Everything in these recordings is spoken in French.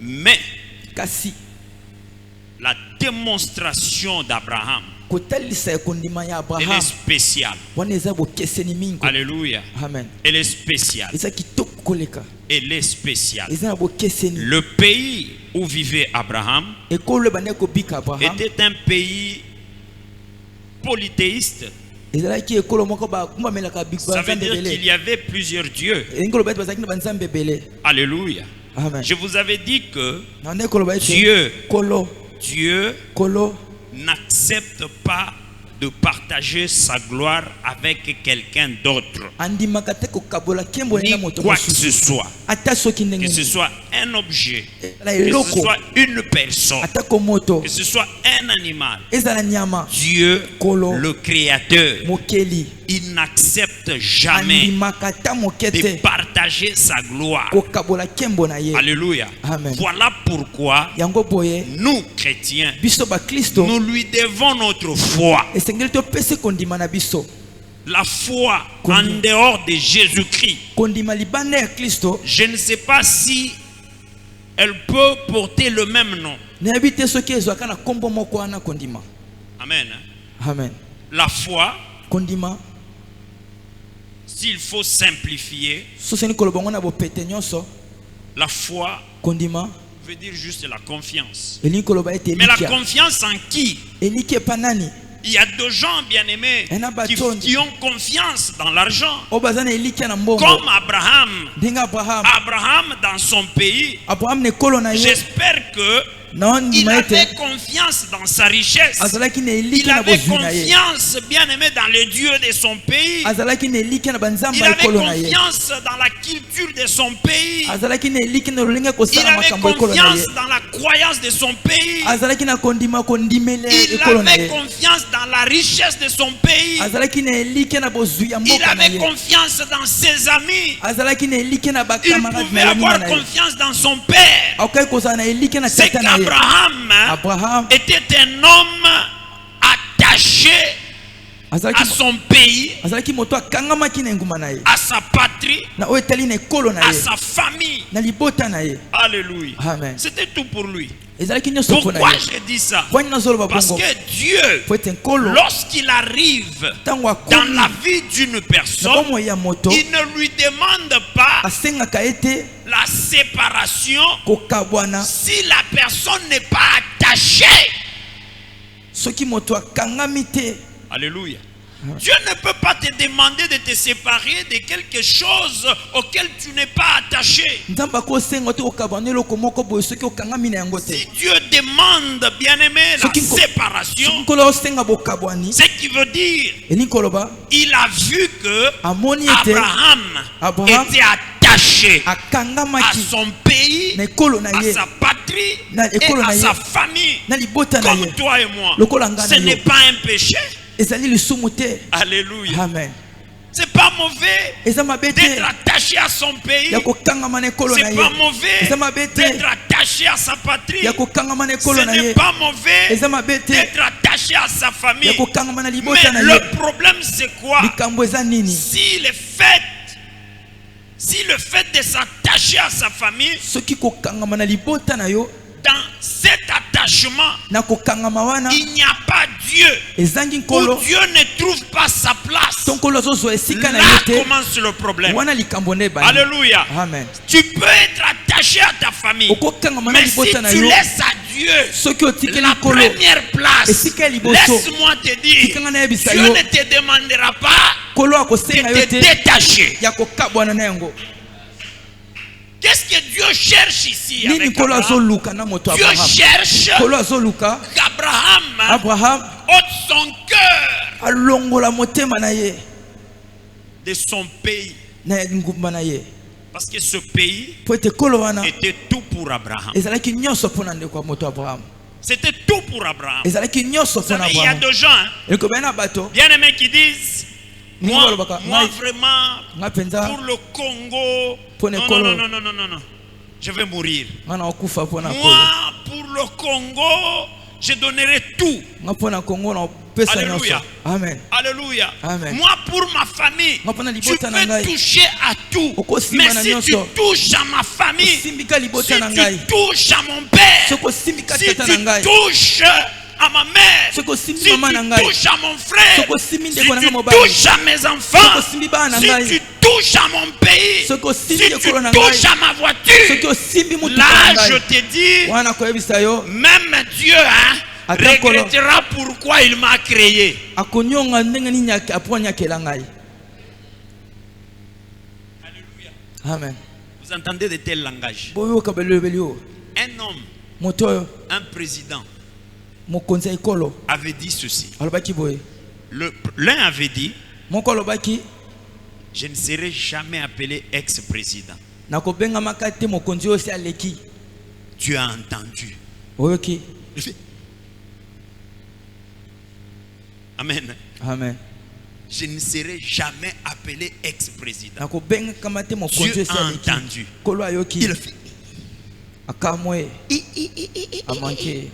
Mais kasi la démonstration d'Abraham, kotalisa ekondima ya elle est Abraham spéciale. wana eza bokeseni mingi. Alléluia. Amen. Elle est spéciale. eza kitoko koleka Elle est spéciale. eza na bokeseni. Le pays où vivait Abraham ekolo ebanda kobika Abraham était un pays polythéiste. ezalaki ekolo moko bakumbamelaka Ça veut dire qu'il banzambe y avait plusieurs dieux. elingi koloba ete bazalaki na banzambe ebele. Alléluia. Amen. Je vous avais dit que nande koloba ete Dieu Dieu kolo n'accepte pas de partager sa gloire avec quelqu'un d'autre, andimaka te kokabola kembo na ni moto quoi que mosusu ce soit, ata soki que ndenge ce soit un objet, la que ce eloko soit une personne, atako moto que ce soit un animal. ezala nyama. Dieu, Kolo le Créateur, mokeli il n'accepte jamais andimaka ta moke de te partager sa gloire. kokabola kembo na ye. Alléluia. Amen. Voilà pourquoi yango boye nous, chrétiens, biso bakristo nous lui devons notre foi. esengeli topesi kondima na biso. La foi en dehors de Jésus-Christ. Kondima libanda ya Kristo Je ne sais pas si elle peut porter le même nom. nayebi te soki ezwaka na kombo moko wana kondima. Amen. Amen. La foi, kondima s'il faut simplifier, soseni koloba ngo na bopete nyonso. la foi kondima veut dire juste la confiance. elingi koloba ete Mais la elikia confiance en qui? eliki epa nani Il y a des gens bien-aimés qui ont confiance dans l'argent. oyo baza na elikia na mbongo Comme Abraham. ndenge Abraham. Abraham dans son pays, Abraham na ekolo na ye j'espère que na il ondima ete avait confiance dans sa richesse. azalaki na Il eliki na avait bozwi na ye. confiance, bien-aimé, dans le Dieu de son pays. azalaki na eliki na banzambe Il ya avait ekolo na ye. confiance dans la culture de son pays. azalaki na eliki na lolenge Il kosala avait makambo ya ekolo na ye. confiance dans la croyance de son pays. azalaki na kondima kondimele Il ekolo na avait ye. confiance dans la richesse de son pays. azalaki na eliki na bozwi ya Il mboka na avait ye. confiance dans ses amis. azalaki na eliki na Il bakamarade pouvait na ye avoir na ye. confiance dans son père. akoki kozala na eliki na C'est tata na ye. qu'Abraham était un homme attaché à son pays, azalaki moto akangamaki na engumba na ye, à sa patrie, na oyo etali na ekolo na à ye, sa famille. na libota na ye. Alléluia. Amen. C'était tout pour lui. ezalaki nyonso mpo na Pourquoi ye. je dis ça? Kwani nazoloba Parce bongo que Dieu, po ete nkolo lorsqu'il arrive ntango dans la akomi vie d'une na personne, bomoi ya moto il ne lui demande pas asengaka ete la séparation kokabwana si la personne n'est pas attachée. soki moto akangami te. Alléluia. Dieu ne peut pas te demander de te séparer de quelque chose auquel tu n'es pas attaché. nzambe akosenga te kokabwana eloko moko boye soki okangami na yango te. Si Dieu demande, bien-aimé, la séparation, nkolo osenga bokabwani ce qui veut dire, elingi koloba il a vu que amoni ete Abraham était attaché à akangamaki son pays, na ekolo na à ye, sa patrie na et ekolo na à ye, sa famille, na libota na comme ye. toi et moi. Lokola nga na Ce yo. n'est pas un péché. ezali lisumu te. Alléluia. Amen. C'est pas mauvais eza mabe te d'être attaché à son pays. ya kokangama na ekolo na C'est ye. pas mauvais eza mabe te d'être attaché à sa patrie. ya kokangama na Ce ekolo na n'est ye. pas mauvais eza mabe te d'être attaché à sa ya famille. kokangama na libota Mais na ye. le problème c'est quoi? likambo eza nini? Si le fait de s'attacher à sa famille, soki kokangama na libota na yo, dans cet attachement, na kokangama wana il n'y a pas Dieu, ezangi où nkolo Dieu ne trouve pas sa place. to nkolo azozwa esika na Là ye te, commence le problème. wana likambo nde ebandi. Alléluia. Amen. Tu peux être attaché à ta famille, okokangama na mais si libota na tu yo, laisses à Dieu soki otikeli la nkolo première place, esika ya liboso, laisse-moi te dire, tikanga na yebisa Dieu yo, ne te demandera pas nkolo de akosenga yo te te détacher. ya kokabwana na yango. Qu'est-ce que Dieu cherche ici nini avec nkolo Abraham? azoluka na moto Dieu Abraham? cherche nkolo azoluka qu'Abraham ôte son cœur alongola motema na ye de son pays. na ngumba na ye, Parce que ce pays po ete nkolo wana était tout pour Abraham. ezalaki nyonso mpo na ndeko ya moto Abraham. C'était tout pour Abraham. ezalaki nyonso Vous mpo na savez, il y a Abraham. des gens, ekobaya na bato bien-aimés, qui disent, moi vraiment, nga penza pour le Congo, Pone non, kolo. non, je vais mourir. nga na okufa mpo na kolo, Moi, pour le Congo, je donnerai tout. nga mpo na Kongo na opesa nyonso. Alléluia. Amen. Alléluia. Amen. Moi, pour ma famille, Ngapana tu libota na peux ngai. toucher à tout. Oko simba Mais na si tu nyonso. touches à ma famille, Osimbika si libota na tu ngai. touches à mon père, Soko simbika si tata tu na ngai. touches à ma mère, Soko si simbi tu mama na ngai. touches à mon frère, Soko simbi si ndeko na tu ngai mobali. touches à mes enfants, Soko simbi bana si ngai. tu touches à mon pays, Soko si simbi tu ekolo na touches ngai. à ma Soki voiture, osimbi mutuka là na je ngai. te dis, Wana koyebisa yo. même Dieu Attends, regrettera pourquoi il m'a créé. Akonyonga ndenge nini aponyakela ngai. Amen. Vous entendez de tels langages? Boyoka belobelio. Un homme, Moto oyo un président, mokonzi ya ekolo avait dit ceci. alobaki boye. L'un avait dit, Moko alobaki je ne serai jamais appelé ex-président. nakobengamaka te mokonzi oyo si aleki. Tu as entendu. Oyoki. Amen. Amen. Je ne serai jamais appelé ex-président. Nakobengakama te mokonzi Dieu oyo si a aleki. entendu. Kolo ayoki. Il fait. Akamwe.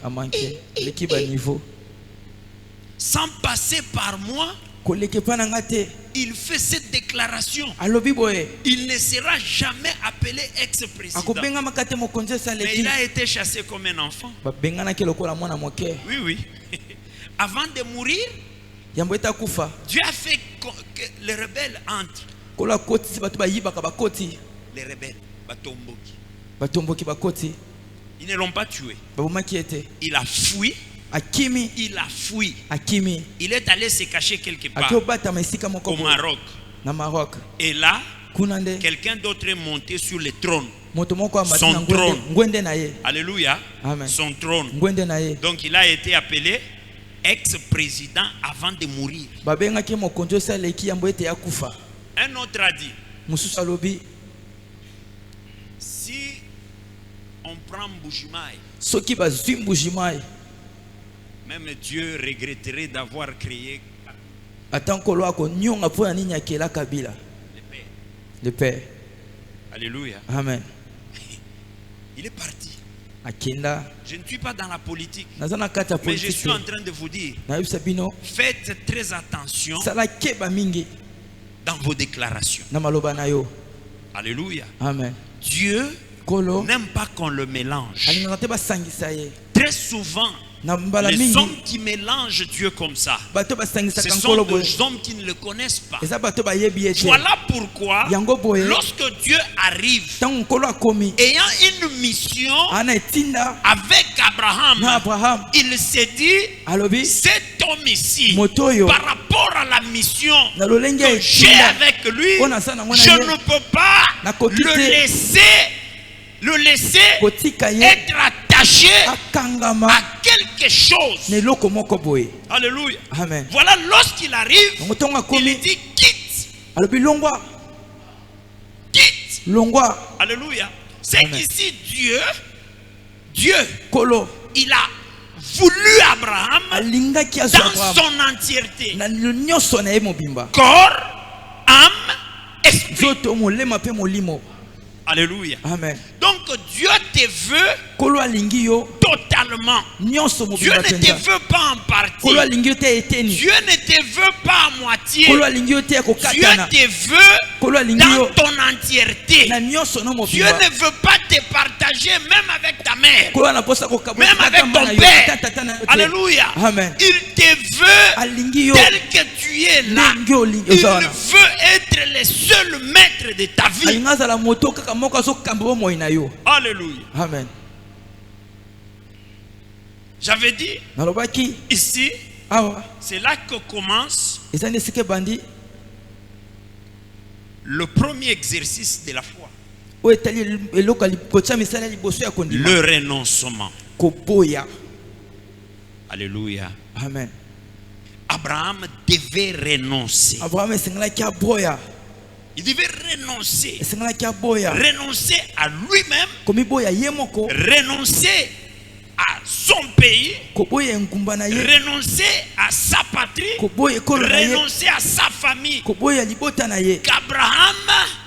Amanke. Leki ba niveau. Sans passer par moi, Koleke pa nanga te. il fait cette déclaration. Alobi boye. Il ne sera jamais appelé ex-président. Akobengamaka te mokonzi oyo si Mais aleki. il a été chassé comme un enfant. Babenganaki lokola mwana moke. Oui, oui. Avant de mourir, Yambo etakufa. Dieu a fait que les rebelles entrent. Kolo akotisi bato bayibaka bakoti. Les rebelles, Batomboki. Batomboki bakoti. Ils ne l'ont pas tué. Babomaki ete. Il a fui. Akimi. Il a fui. Akimi. Il est allé se cacher quelque part Akiobata esika moko au Maroc. na Maroc. Et là, Kuna nde quelqu'un d'autre est monté sur le trône. moto moko amati Son na trône. ngwende na ye. Alléluia. Amen. Son trône. Ngwende na ye. Donc il a été appelé ex-président avant de mourir. Babengaki mokonzi oyo si aleki yambo ete akufa. Un autre a dit, Mosusu alobi si on prend Bushimai, soki bazwi mbujimai même Dieu regretterait d'avoir créé ata nkolo akonyonga mpo na nini akela Kabila. le Père. Le Père. Alléluia. Amen. Il est parti. Akenda. Je ne suis pas dans la politique, Naza na kati ya mais je politique. suis en train de vous dire, Nayebisa bino faites très attention sala keba mingi dans vos déclarations. na maloba na yo. Alléluia. Amen. Dieu Kolo n'aime pas qu'on le mélange. alingaka te basangisa ye. Très souvent, Na mbala les mingi hommes qui mélangent Dieu comme ça, bato ce basangisaka sont nkolo boye. des hommes qui ne le connaissent pas. Eza bato bayebi ete. Voilà pourquoi, Yango boye. lorsque Dieu arrive, Tango nkolo akomi ayant une mission ana etinda avec Abraham, na Abraham il s'est dit, alobi cet homme ici, moto oyo par rapport à la mission na lolenge ya que j'ai etinda avec lui, Ona sana mwana je ye. ne peux pas Nakoki le te. laisser kotika ye être attaché akangama à quelque chose. na eloko moko boye. Alléluia. Amen. Voilà, lorsqu'il arrive, Yango ntongo il akomi dit quitte, alobi longwa quitte. longwa. Alléluia. C'est Amen. qu'ici Dieu, Kolo il a voulu Abraham alingaki azwa dans Abraham son entièreté. na nyonso na ye mobimba. Corps, âme, esprit. Zoto molema pe molimo. Alléluia. Amen. Donc Dieu te veut Kolo alingi yo totalement. nyonso Dieu mobimba ne te penza. veut pas en partie. Kolo alingi yo te eteni. Dieu ne te veut pas à moitié. Kolo alingi yo te Dieu kokatana. te veut Kolo alingi dans yo ton entièreté. na nyonso na Dieu mobimba. ne veut pas te partager même avec ta mère, Kolo anaposa kokabwa même avec ton père. Alléluia. Amen. Il te veut Alingi yo tel que tu es là. ndenge olingi Il ozawana. veut être le seul maître de ta vie. Alingi azala moto kaka moko azokamba bomoi na yo. Alléluia. Amen. J'avais dit Nalobaki ici, awa c'est là que commence eza nde sike bandi le premier exercice de la foi. oyo etali eloko kotia misala ya liboso ya kondima. Le renoncement. Koboya. Alléluia. Amen. Abraham devait renoncer. Abraham esengelaki aboya. Il devait renoncer. Esengelaki aboya. Renoncer à lui-même. Komiboya ye moko. Renoncer à son pays. Koboya engumba na ye. Renoncer à sa patrie. Koboya ekolo na ye. Renoncer à sa famille. Koboya libota na ye. Qu'Abraham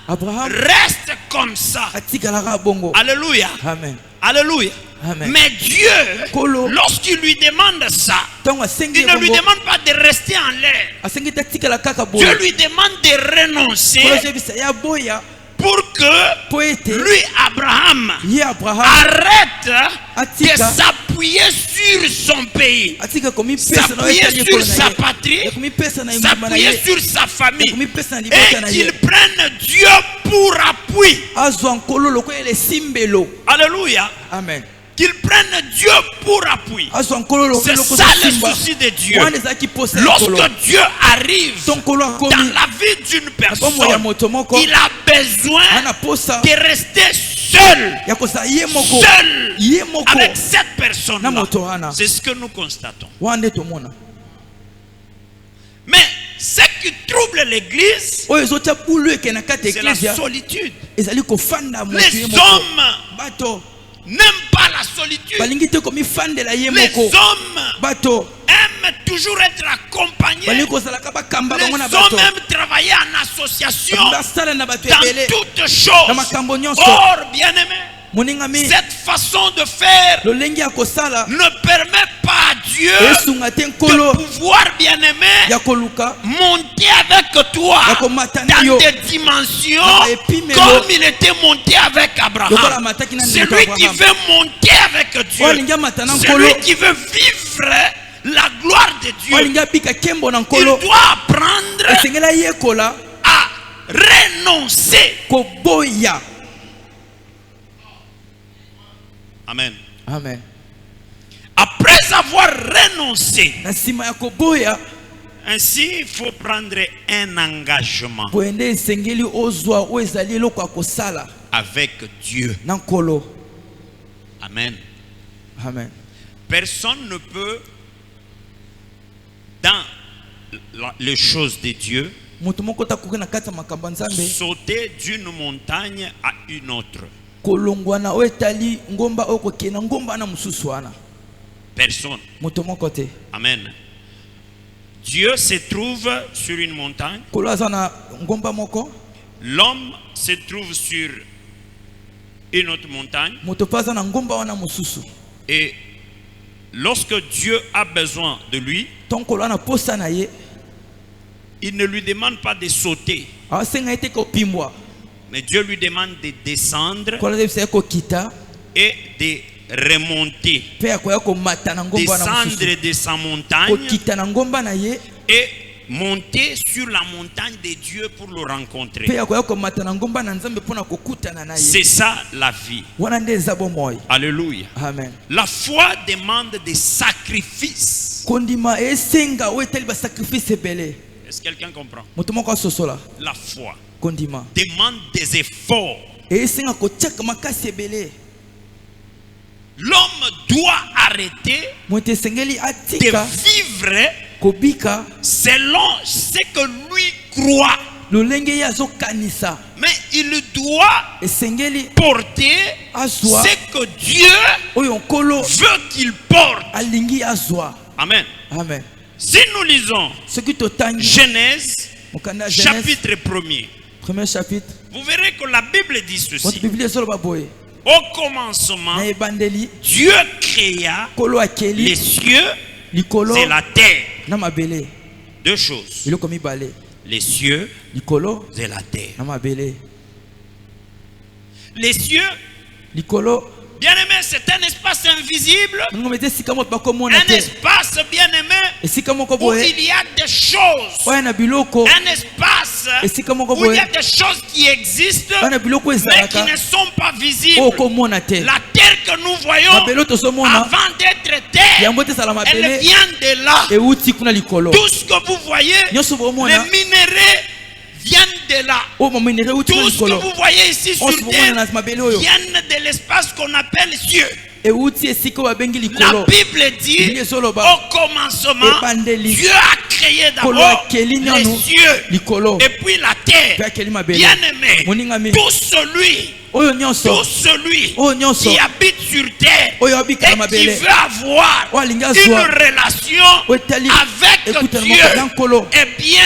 Abraham reste comme ça. atikalaka bongo. Alléluia. Amen. Alléluia. Amen. Mais Dieu, Kolo. lorsqu'il lui demande ça, Ntango il asengi ne lui bongo, demande pas de rester en l'air. asengi tatikala kaka boye. Dieu lui demande de renoncer Kolo azobisa ya boya pour que po ete lui, Abraham, ye Abraham arrête de atika s'appuyer sur son pays, atika komipesa na s'appuyer wetali sur ekolo sa na ye. patrie, Ya komipesa na mbuma na s'appuyer ye. sur sa famille, Komipesa na libota na et ye. qu'il prenne Dieu pour appui. Azwa nkolo lokola ele simbelo. Alléluia. Amen. Qu'il prenne Dieu pour appui. Azwa nkolo lokola C'est ça le souci de Dieu. Wana ezalaki posa ya nkolo. Lorsque Dieu arrive Ton nkolo dans akomi la vie d'une bomoi ya personne, moto moko il a besoin ana posa de rester seul, ya kosa ye moko. seul Ye moko. avec cette personne-là. Na moto wana. C'est ce que nous constatons. Wana nde tomona. Mais ce qui trouble l'église, Oyo ezotya bulu eke na kati ya c'est la eklezia solitude. ezali kofanda moto Les ye moko. hommes Bato n'aiment pas la solitude. balingi te komifandela ye Les moko. hommes Bato aiment toujours être accompagnés. balingi kozalaka bakamba Les bango na hommes bato. aiment travailler en association Basala na bato dans ebele. toutes Na choses. makambo nyonso. Or, bien-aimé, Moningami cette façon de faire lolengi ya kosala ne permet pas à Dieu esunga te nkolo de pouvoir, bien-aimé, ya koluka monter avec toi ya komata na yo dans des dimensions Na epimelo. comme il était monté avec lokola Abraham. amataki na C'est ndeko lui qui Abraham. veut monter avec Oyo Dieu. alingi amata na C'est nkolo. lui qui veut vivre la gloire de Oyo Dieu. alingi abika kembo na Il nkolo. doit apprendre Esengeli ayekola à renoncer. koboya. Amen. Amen. Après avoir renoncé, Na nsima ya koboya ainsi il faut prendre un engagement boyende esengeli ozwa oyo ezali eloko ya kosala avec Dieu. na nkolo. Amen. Amen. Personne ne peut, dans les choses de Dieu, Moto moko takoki na kati ya makambo ya Nzambe sauter d'une montagne à une autre. kolongwa na oyo etali ngomba oyo kokende na ngomba na mosusu wana. Personne. Moto moko te. Amen. Dieu se trouve sur une montagne. Kolo aza na ngomba moko. L'homme se trouve sur une autre montagne. Moto pe aza na ngomba wana mosusu. Et lorsque Dieu a besoin de lui, Ton kolo ana posa na ye il ne lui demande pas de sauter, asenga ete kopimbwa. mais Dieu lui demande de descendre Kolo azebisa ye kokita et de remonter, pe akoya komata na ngomba wana mosusu. descendre de sa montagne Kokita na ngomba na ye et monter sur la montagne de Dieu pour le rencontrer. pe akoya komata na ngomba na Nzambe mpona kokutana na ye. C'est ça la vie. Wana nde eza bomoi. Alléluia. Amen. La foi demande des sacrifices. Kondima esenga oyo etali ba sacrifice ebele. Est-ce que quelqu'un comprend? Moto moko asosola La foi kondima demande des efforts. esenga kotiaka makasi ebele. L'homme doit arrêter Moto esengeli de atika vivre kobika selon ce que lui croit. lolenge ye azokanisa. Mais il doit Esengeli porter azwa ce que Dieu oyo nkolo veut qu'il porte. alingi azwa. Amen. Amen. Si nous lisons Soki totangi Genèse, mokanda Genèse chapitre 1er, premier chapitre. vous verrez que la Bible dit Votre ceci. Bible ezoloba boye. Au commencement, Na ebandeli Dieu créa kolo akeli les cieux likolo et la terre. na mabele. Deux choses. Biloko mibale. Les cieux Likolo et la terre. na mabele. Les cieux, Likolo bien aimé, c'est un espace invisible. ngombe te sika moto bakomona Un te. espace, bien aimé, Esika moko où boye il y a des choses. oya na biloko Un espace esika moko où il y a boye des choses qui existent, oya na biloko mais qui ezalaka ne sont pas visibles. oyo komona te. La terre que nous voyons, Mabele tozomona avant d'être terre, yango te sala elle mabele vient de là. euti kuna likolo. Tout ce que vous voyez, Nyonso les bomona minéraux viennent de là. oyo maminere euti kuna Tout ce que likolo. vous voyez ici sur Oso bomona na terre mabele oyo viennent de l'espace qu'on appelle cieux. euti esika oyo babengi La likolo. Bible dit, Bible ezoloba au commencement, ebandeli Dieu a créé kolo d'abord akeli les nyanu cieux likolo et puis la pe terre. akeli mabele. Bien aimé, Moningami tout celui oyo nyonso oyo nyonso qui habite sur terre oyo abika na et qui mabele veut avoir oyo alingi une azwa relation oyo etali avec ekutana Dieu, moko na nkolo eh bien,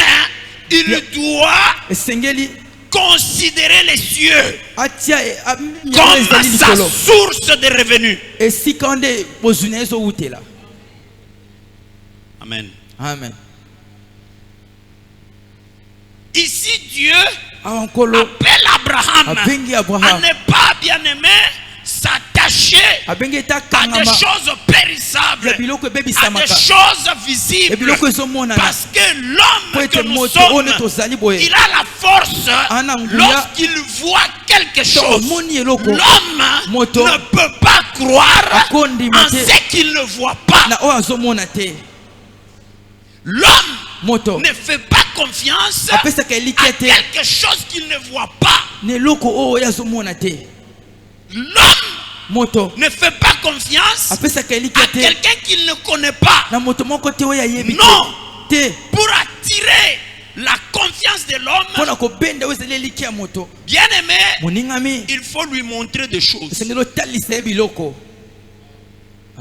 il doit esengeli considérer les cieux atia comme sa source de revenus. et si quand des bozunes au là. Amen. Amen. Ici, Dieu Ankolo appelle Abraham abengi à Abraham ne pas, bien-aimé, s'attacher abengi ta à des kangama choses périssables, ya biloko bebi à des samaka choses ya visibles. biloko ezomona Parce que l'homme po que ete nous moto one sommes, tozali boye il a la force Ana nguya. lorsqu'il voit quelque chose. omoni eloko L'homme Moto. ne peut pas croire Akondima en te. ce qu'il ne voit pas. na oyo azomona te L'homme moto ne fait pas confiance apesaka à eliki te quelque chose qu'il ne voit pas. na eloko oyo azomona te L'homme moto ne fait pas confiance apesaka eliki à te quelqu'un qu'il ne connaît pas. na moto moko te oyo ayebi Non. te Pour attirer la confiance de l'homme, mpona kobenda oyo ezali eliki ya moto bien aimé, moningami il faut lui montrer des choses. esengeli otalisa ye biloko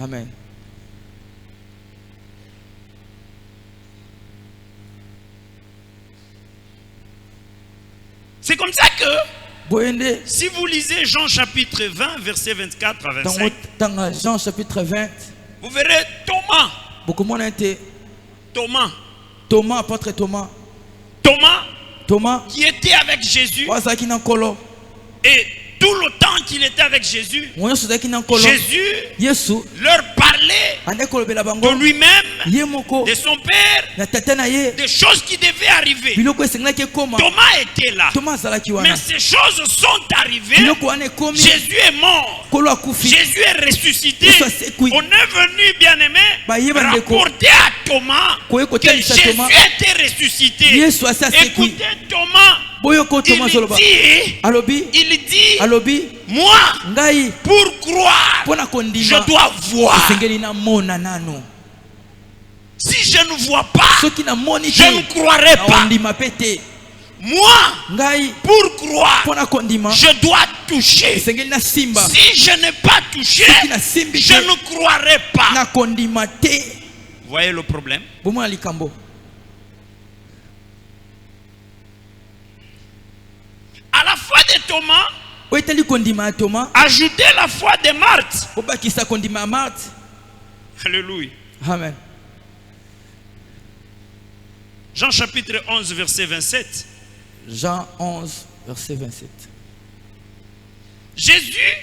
amen C'est comme ça que boyende si vous lisez Jean chapitre 20, versets 24 à ntango 25, tanga Jean chapitre 20 vous verrez Thomas, bokomona ete Thomas apôtre Thomas qui était avec Jésus, oyo azalaki na nkolo et tout le temps qu'il était avec Jésus, mo nyonso azalaki na nkolo Jésus yesu leur parlait ande kolobela de bango lui-même, ye moko de son Père, na tata na ye des choses qui devaient arriver. biloko esengelaki ekoma Thomas était là. Thomas azalaki Mais wana ces choses sont arrivées. biloko wana ekomi Jésus est mort. nkolo akufi Jésus est ressuscité. Yesu asekwi. On est venu, bien-aimé, Bayeba ndeko. rapporter à Thomas Koye que kotalisa Jésus Thomas. était ressuscité. Yesu asi asekwi Écoutez Thomas. boyoko Thomas zoloba alobi Il dit, alobi moi, ngai pour croire, mpona je kondima dois voir. esengeli namona nano Si je ne vois pas, soki namoni je ne te croirai pas. naondima mpe te Moi, ngai pour croire, mpona kondima je dois toucher. esengeli nasimba Si je n'ai pas touché, soki nasimbi je te ne croirai pas. nakondima te Vous voyez le problème? bomona likambo À la foi de Thomas, oyo etali kondima ya Thomas ajoutez la foi de Marthe. obakisa kondima ya Marthe Alléluia. amen Jean chapitre 11, verset 27. Jean 11 verset 27 Jésus,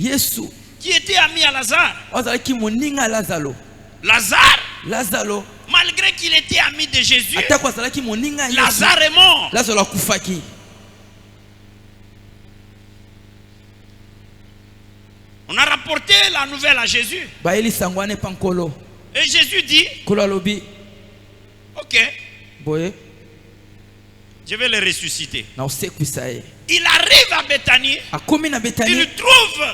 yesu qui était ami à Lazare. oyo azalaki moninga ya lazalo Lazare, malgré qu'il était ami de Jésus, atako azalaki moninga ya yesu Lazare est mort. lazalo akufaki On a rapporté la nouvelle à Jésus. bayelisango wana epa nkolo Et Jésus dit, nkolo alobi ok, boye je vais le ressusciter. na osekwisa ye Il arrive à Bethanie. akomi na betani Il trouve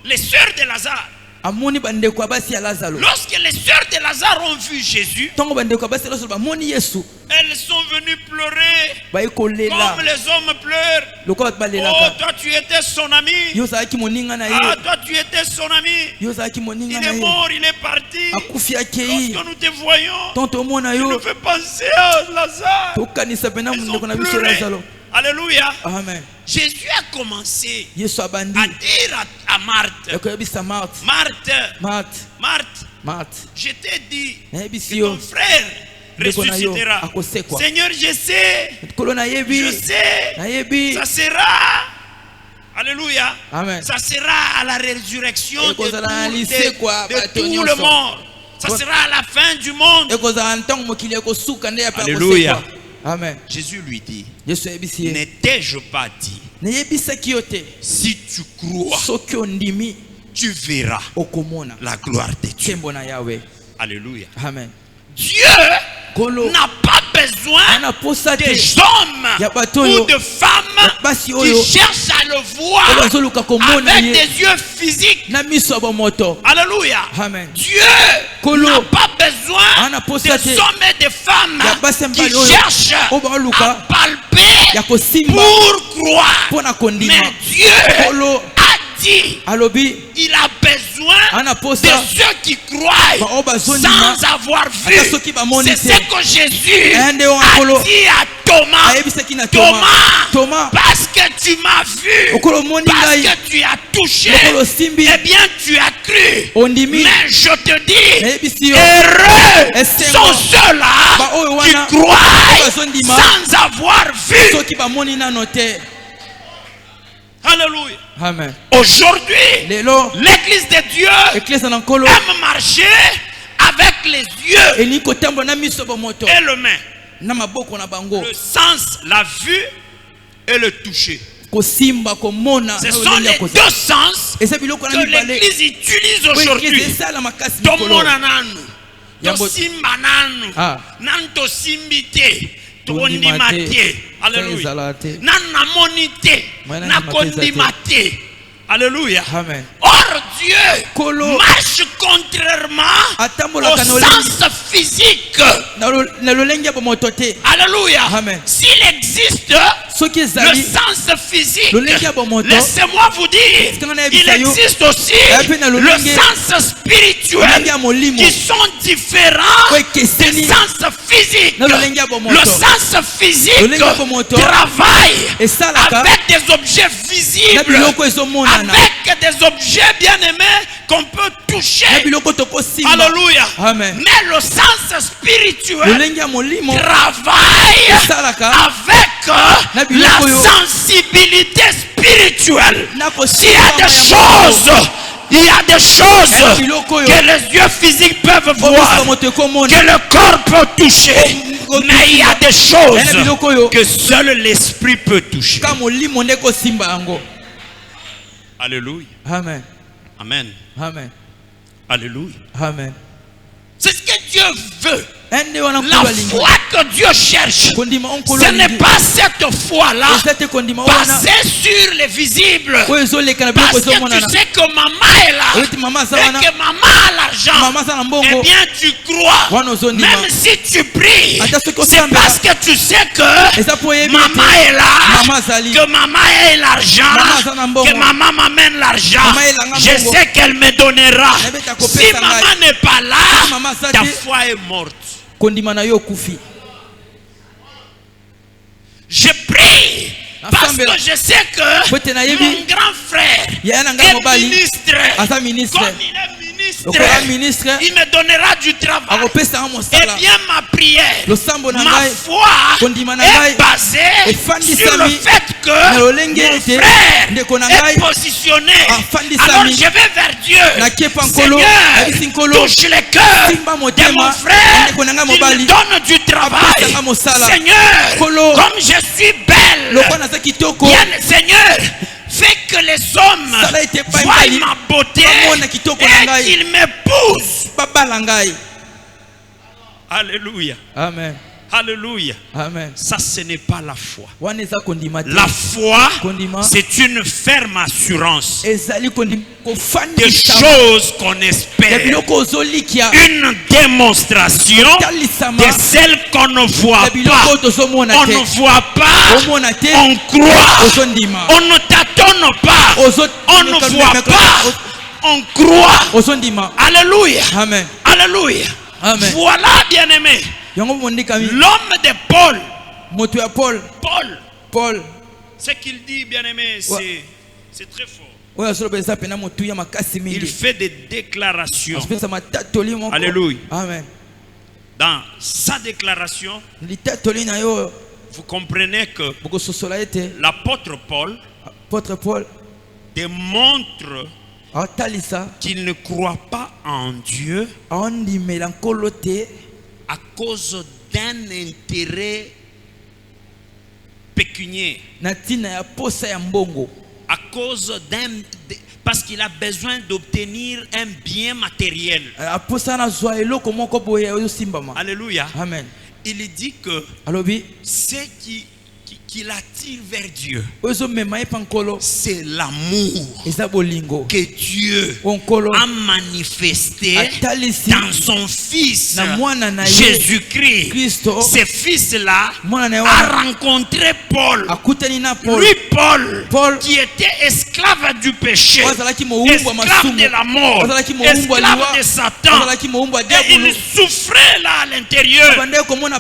les sœurs de Lazare. amoni bandeko ya basi ya lazalo Lorsque les sœurs de Lazare ont vu Jésus, ntango bandeko ya basi ya lazalo bamoni yesu elles sont venues pleurer baye kolela comme les hommes pleurent. lokola bato Oh, balelaka toi tu étais son ami. yo ozalaki moninga na Ah, ye toi tu étais son ami. yo ozalaki moninga Il na est ye mort, il est parti. akufi akei Lorsque nous te voyons, ntango tomona tu nous yo fais penser à Lazare. tokanisa mpena Ils ont mondeko na biso pleuré. lazalo Alléluia. amen Jésus a commencé yesu abandi à dire à Marthe, yakoyebisa Marthe Marthe, Marthe je t'ai dit nayebisi que yo ton frère ndeko na yo ressuscitera. akosekwa Seigneur, je sais, nkolo nayebi je sais, nayebi ça sera, alléluia, amen ça sera à la résurrection de tout le monde. monde. Ça sera à la fin du monde. ekozala ntango mokili ekosuka nde yape Alléluia. akosekwa amen Jésus lui dit, yesu ayebisi ye n'étais-je pas dit, nayebisaki yo te si tu crois, soki ondimi tu verras okomona la gloire de Dieu. nkembo na yawe Alléluia. amen Dieu nkolo n'a pas besoin ana posa te des hommes ya bato ou oyo de femmes basi oyo qui cherchent à le oyo voir bazoluka komona avec ye des yeux physiques. na miso ya bomoto Alléluia. amen Dieu Kolo. n'a pas besoin Ana posa te. des hommes et des femmes Ya basi qui mbali oyo. cherchent Oyo baoluka. à palper ya kosimba pour croire. mpona kondima Mais Dieu nkolo a dit, alobi il a besoin de ceux qui croient sans avoir vu. C'est ce que Jésus a dit à Thomas. Thomas, parce que tu m'as vu, parce que tu as touché, eh bien tu as cru. Mais je te dis, heureux sont ceux-là qui croient sans avoir vu. Alléluia. Amen. Aujourd'hui, l'église de Dieu aime marcher avec les yeux et les mains. Le sens, la vue et le toucher. Ce sont les deux sens que l'église utilise aujourd'hui. Alléluia. Amen. Or Dieu marche contrairement au sens physique. Alléluia. Amen. S'il existe le sens physique, laissez-moi vous dire, il existe aussi le sens spirituel qui sont différents des sens physiques. Le sens physique travaille avec des objets visibles, avec des objets bien-aimés qu'on peut toucher. Alléluia. Amen. Mais le sens spirituel travaille avec la sensibilité spirituelle. Il y a des choses que les yeux physiques peuvent voir, que le corps peut toucher. Mais il y a des choses que seul l'esprit peut toucher. Alléluia. Amen. Amen. Amen. Alléluia. Amen. C'est ce que Dieu veut. La foi que Dieu cherche, ce n'est pas cette foi-là basée sur les visibles. Parce que tu sais que maman est là et que maman a l'argent. Eh bien tu crois. Même si tu pries, c'est parce que tu sais que maman est là, que maman a l'argent, que maman m'amène l'argent. Je sais qu'elle me donnera. Si maman n'est pas là, ta foi est morte. Je prie parce que je sais que mon grand frère est ministre. Comme il est ministre, il me donnera du travail. Et bien ma prière, ma foi est basée sur le fait que mon frère est positionné. Alors je vais vers Dieu. Seigneur, touche le cœur de mon frère, il me donne du travail. Seigneur, comme je suis belle, bien, Seigneur, fais que les hommes voient ma beauté et qu'ils m'épousent. Alléluia. Amen. Alléluia. Amen. Ça, ce n'est pas la foi. La foi, c'est une ferme assurance des choses qu'on espère. Une démonstration de celles qu'on ne voit pas. On ne voit pas, on croit. On ne tâtonne pas, on ne voit pas, on croit. Alléluia. Amen. Alléluia. Amen. Voilà, bien-aimé. L'homme de Paul, ce qu'il dit, bien-aimé, c'est très fort. Il fait des déclarations. Alléluia. Amen. Dans sa déclaration, vous comprenez que l'apôtre Paul démontre qu'il ne croit pas en Dieu à cause d'un intérêt pécuniaire, à cause parce qu'il a besoin d'obtenir un bien matériel. Alléluia. Amen. Il dit que ceux qui qui l'attire vers Dieu, c'est l'amour que Dieu a manifesté dans son Fils Jésus-Christ. Ce Fils-là a rencontré Paul. Lui, Paul, qui était esclave du péché, esclave de la mort, esclave de Satan, et il souffrait là à l'intérieur.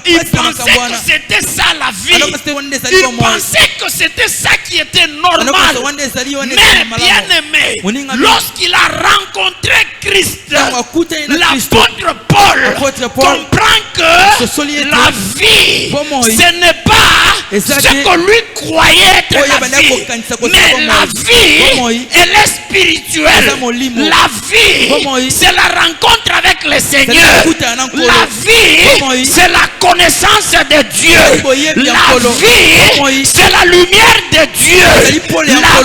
Il pensait que c'était ça la vie. Il pensait que c'était ça qui était normal. Mais bien aimé, lorsqu'il a rencontré Christ, l'apôtre Paul comprend que la vie, ce n'est pas ce que lui croyait être la vie, mais la vie, elle est spirituelle. La vie, c'est la rencontre avec le Seigneur. La vie, c'est la connaissance de Dieu. La vie, c'est la lumière de Dieu. La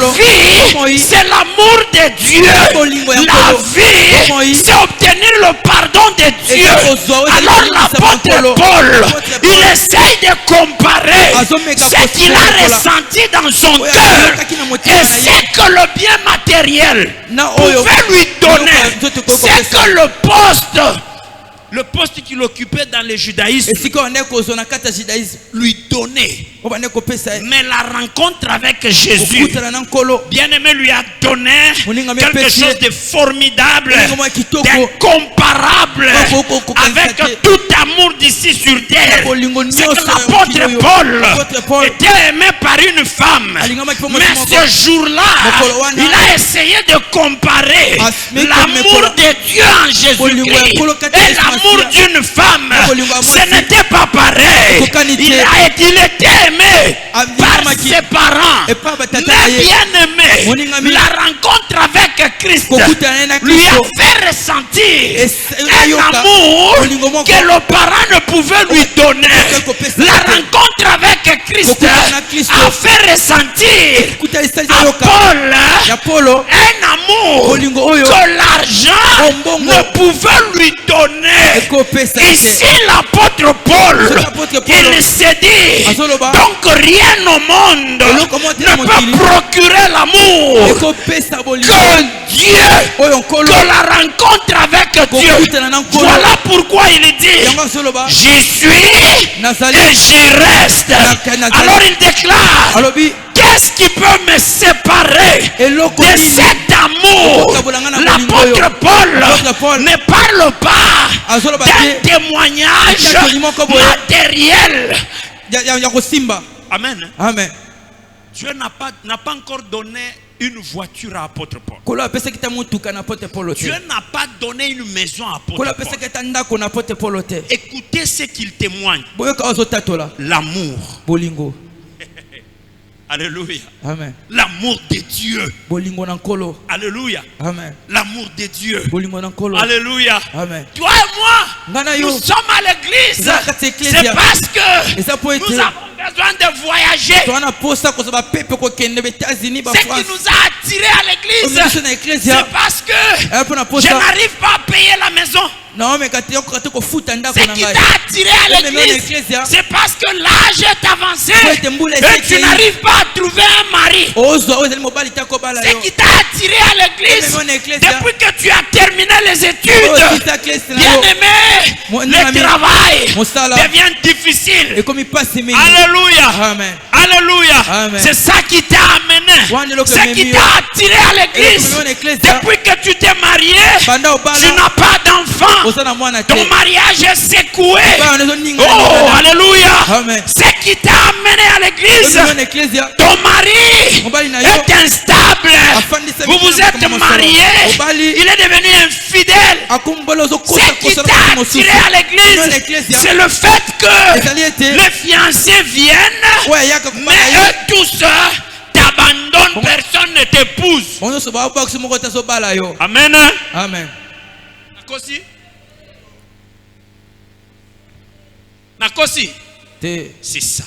vie, c'est l'amour de Dieu. La vie, c'est obtenir le pardon de Dieu. Alors l'apôtre Paul, il essaye de comparer ce qu'il a ressenti dans son cœur et ce que le bien matériel pouvait lui donner. C'est que le poste qu'il occupait dans le judaïsme lui donnait. Mais la rencontre avec Jésus, bien aimé, lui a donné quelque chose de formidable, d'incomparable avec tout amour d'ici sur terre. C'est que l'apôtre Paul était aimé par une femme. Mais ce jour-là, il a essayé de comparer l'amour de Dieu en Jésus-Christ et l'amour d'une femme. Ce n'était pas pareil. Il était aimé par ses parents, mais bien aimé, la rencontre avec Christ lui a fait ressentir un amour que le parent ne pouvait lui donner. La rencontre avec Christ a fait ressentir à Paul un amour que l'argent ne pouvait lui donner. Ici l'apôtre Paul, il s'est dit, donc rien au monde ne peut procurer l'amour que Dieu, que la rencontre avec Dieu. Voilà pourquoi il dit, j'y suis et j'y reste. Alors il déclare, qu'est-ce qui peut me séparer de cet amour? L'apôtre Paul ne parle pas d'un témoignage matériel. Amen. Amen. Dieu n'a pas encore donné une voiture à apôtre Paul. Dieu n'a pas donné une maison à apôtre Paul. Écoutez ce qu'il témoigne. L'amour. Alléluia. Amen. L'amour de Dieu. Alléluia. Amen. L'amour de Dieu. Alléluia. Amen. Toi et moi, nous sommes à l'église. C'est parce que nous avons besoin de voyager. Ce qui nous a attirés à l'église, c'est parce que je n'arrive pas à payer la maison. Ce qui t'a attiré à l'église, c'est parce que l'âge est avancé et tu n'arrives pas à trouver un mari. Ce qui t'a attiré à l'église, depuis que tu as terminé les études, bien aimé, le travail devient difficile. Alléluia. Amen. Alléluia. Amen. C'est ça qui t'a amené. Ce qui t'a attiré à l'église. Depuis que tu t'es marié, tu n'as pas d'enfant. Ton mariage est secoué. Oh, alléluia. Amen. Ce qui t'a amené à l'église, ton mari est instable. Vous vous êtes mariés, il est devenu infidèle. Ce qui t'a attiré à l'église, c'est le fait que les fiancés viennent, mais eux tous t'abandonnent, personne ne t'épouse. Amen. Amen. Nakosi, c'est ça.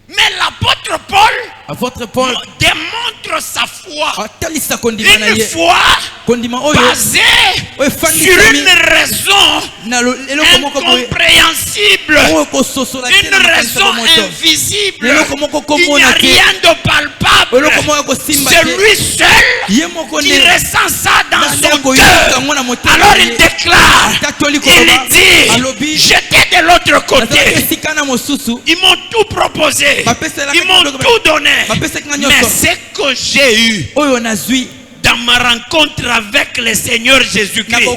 Mais l'apôtre Paul démontre montre sa foi. Une foi basée sur une raison incompréhensible, une raison invisible. Il n'y a rien de palpable. C'est lui seul qui ressent ça dans son cœur. Alors il déclare, il dit, j'étais de l'autre côté. Ils m'ont tout proposé, ils m'ont tout donné. Mais ce que j'ai eu dans ma rencontre avec le Seigneur Jésus-Christ,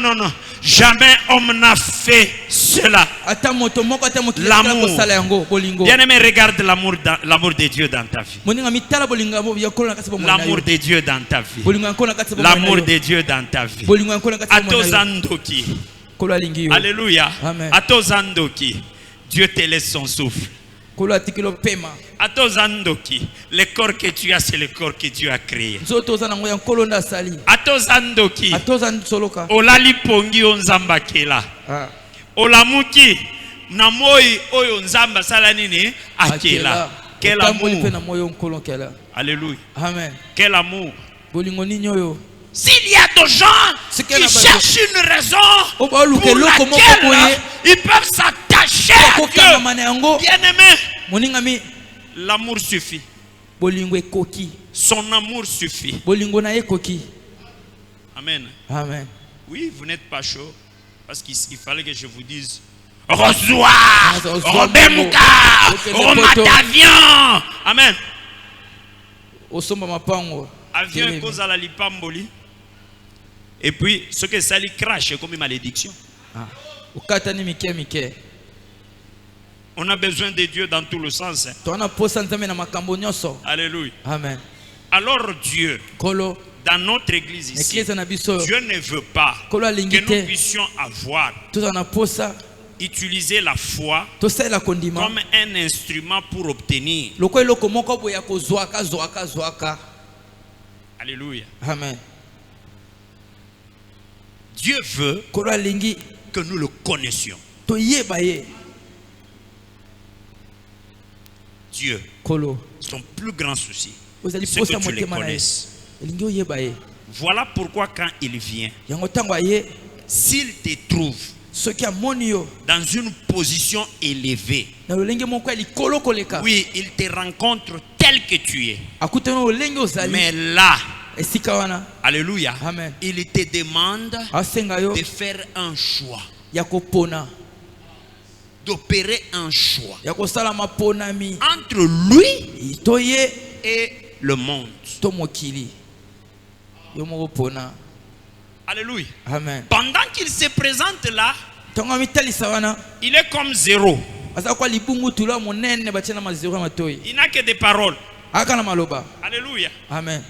non. Jamais homme n'a fait cela. L'amour. Bien-aimé, regarde l'amour de Dieu dans ta vie. L'amour de Dieu dans ta vie. L'amour de Dieu dans ta vie. Atozandoki. Alléluia. Atozandoki. Dieu te laisse son souffle. Atozandoki, le corps que tu as, c'est le corps que Dieu a créé. Atozandoki, olali pongi onzamba kela. Olamuki, namoi oyo nzamba sala nini akela. Quel amour. Alléluia. Amen. Quel amour. S'il y a des gens qui cherchent une raison pour laquelle ils peuvent s'attacher à Dieu, bien-aimé, l'amour suffit. Son amour suffit. Amen. Amen. Oui, vous n'êtes pas chaud parce qu'il fallait que je vous dise reçois, Robert Mouka, Romatavian. Amen. Avion cause à la lipamboli. Et puis, ce que ça lui crache comme une malédiction. On a besoin de Dieu dans tout le sens. Alléluia. Amen. Alors Dieu, dans notre église ici, Dieu ne veut pas que nous puissions avoir, utiliser la foi comme un instrument pour obtenir. Alléluia. Amen. Dieu veut que nous le connaissions. Dieu, son plus grand souci, c'est que tu le connaisses. Voilà pourquoi quand il vient, s'il te trouve dans une position élevée, oui, il te rencontre tel que tu es. Mais là, alléluia, amen, il te demande de faire un choix, d'opérer un choix entre lui et le monde. Alléluia. Amen. Pendant qu'il se présente là, il est comme zéro. Il n'a que des paroles. Alléluia. Amen.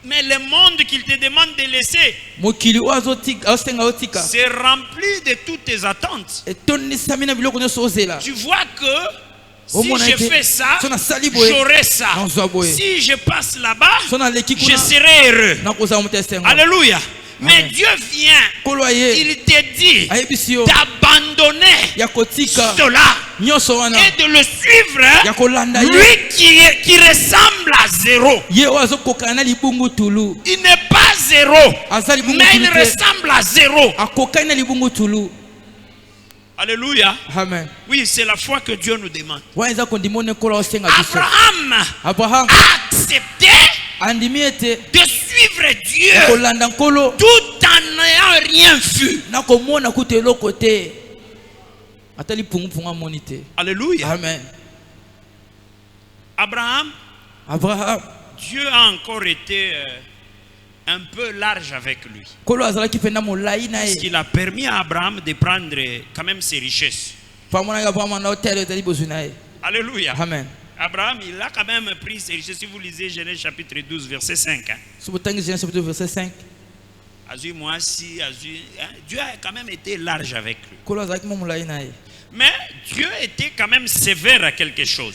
Mais le monde qu'il te demande de laisser, c'est rempli de toutes tes attentes. Tu vois que si je fais ça, j'aurai ça. Si je passe là-bas, je serai heureux. Alléluia. Mais Dieu vient, il te dit d'abandonner cela et de le suivre, lui qui ressemble à zéro. Il n'est pas zéro, mais il ressemble à zéro. Alléluia. Amen. Oui, c'est la foi que Dieu nous demande. Abraham a accepté de suivre Dieu tout en n'ayant rien vu. Alléluia. Amen. Abraham, Dieu a encore été un peu large avec lui. Parce qu'il a permis à Abraham de prendre quand même ses richesses. Alléluia. Amen. Abraham, il a quand même pris ses richesses. Si vous lisez Genèse chapitre 12, verset 5. Verset 5. Dieu a quand même été large avec lui. Mais Dieu était quand même sévère à quelque chose.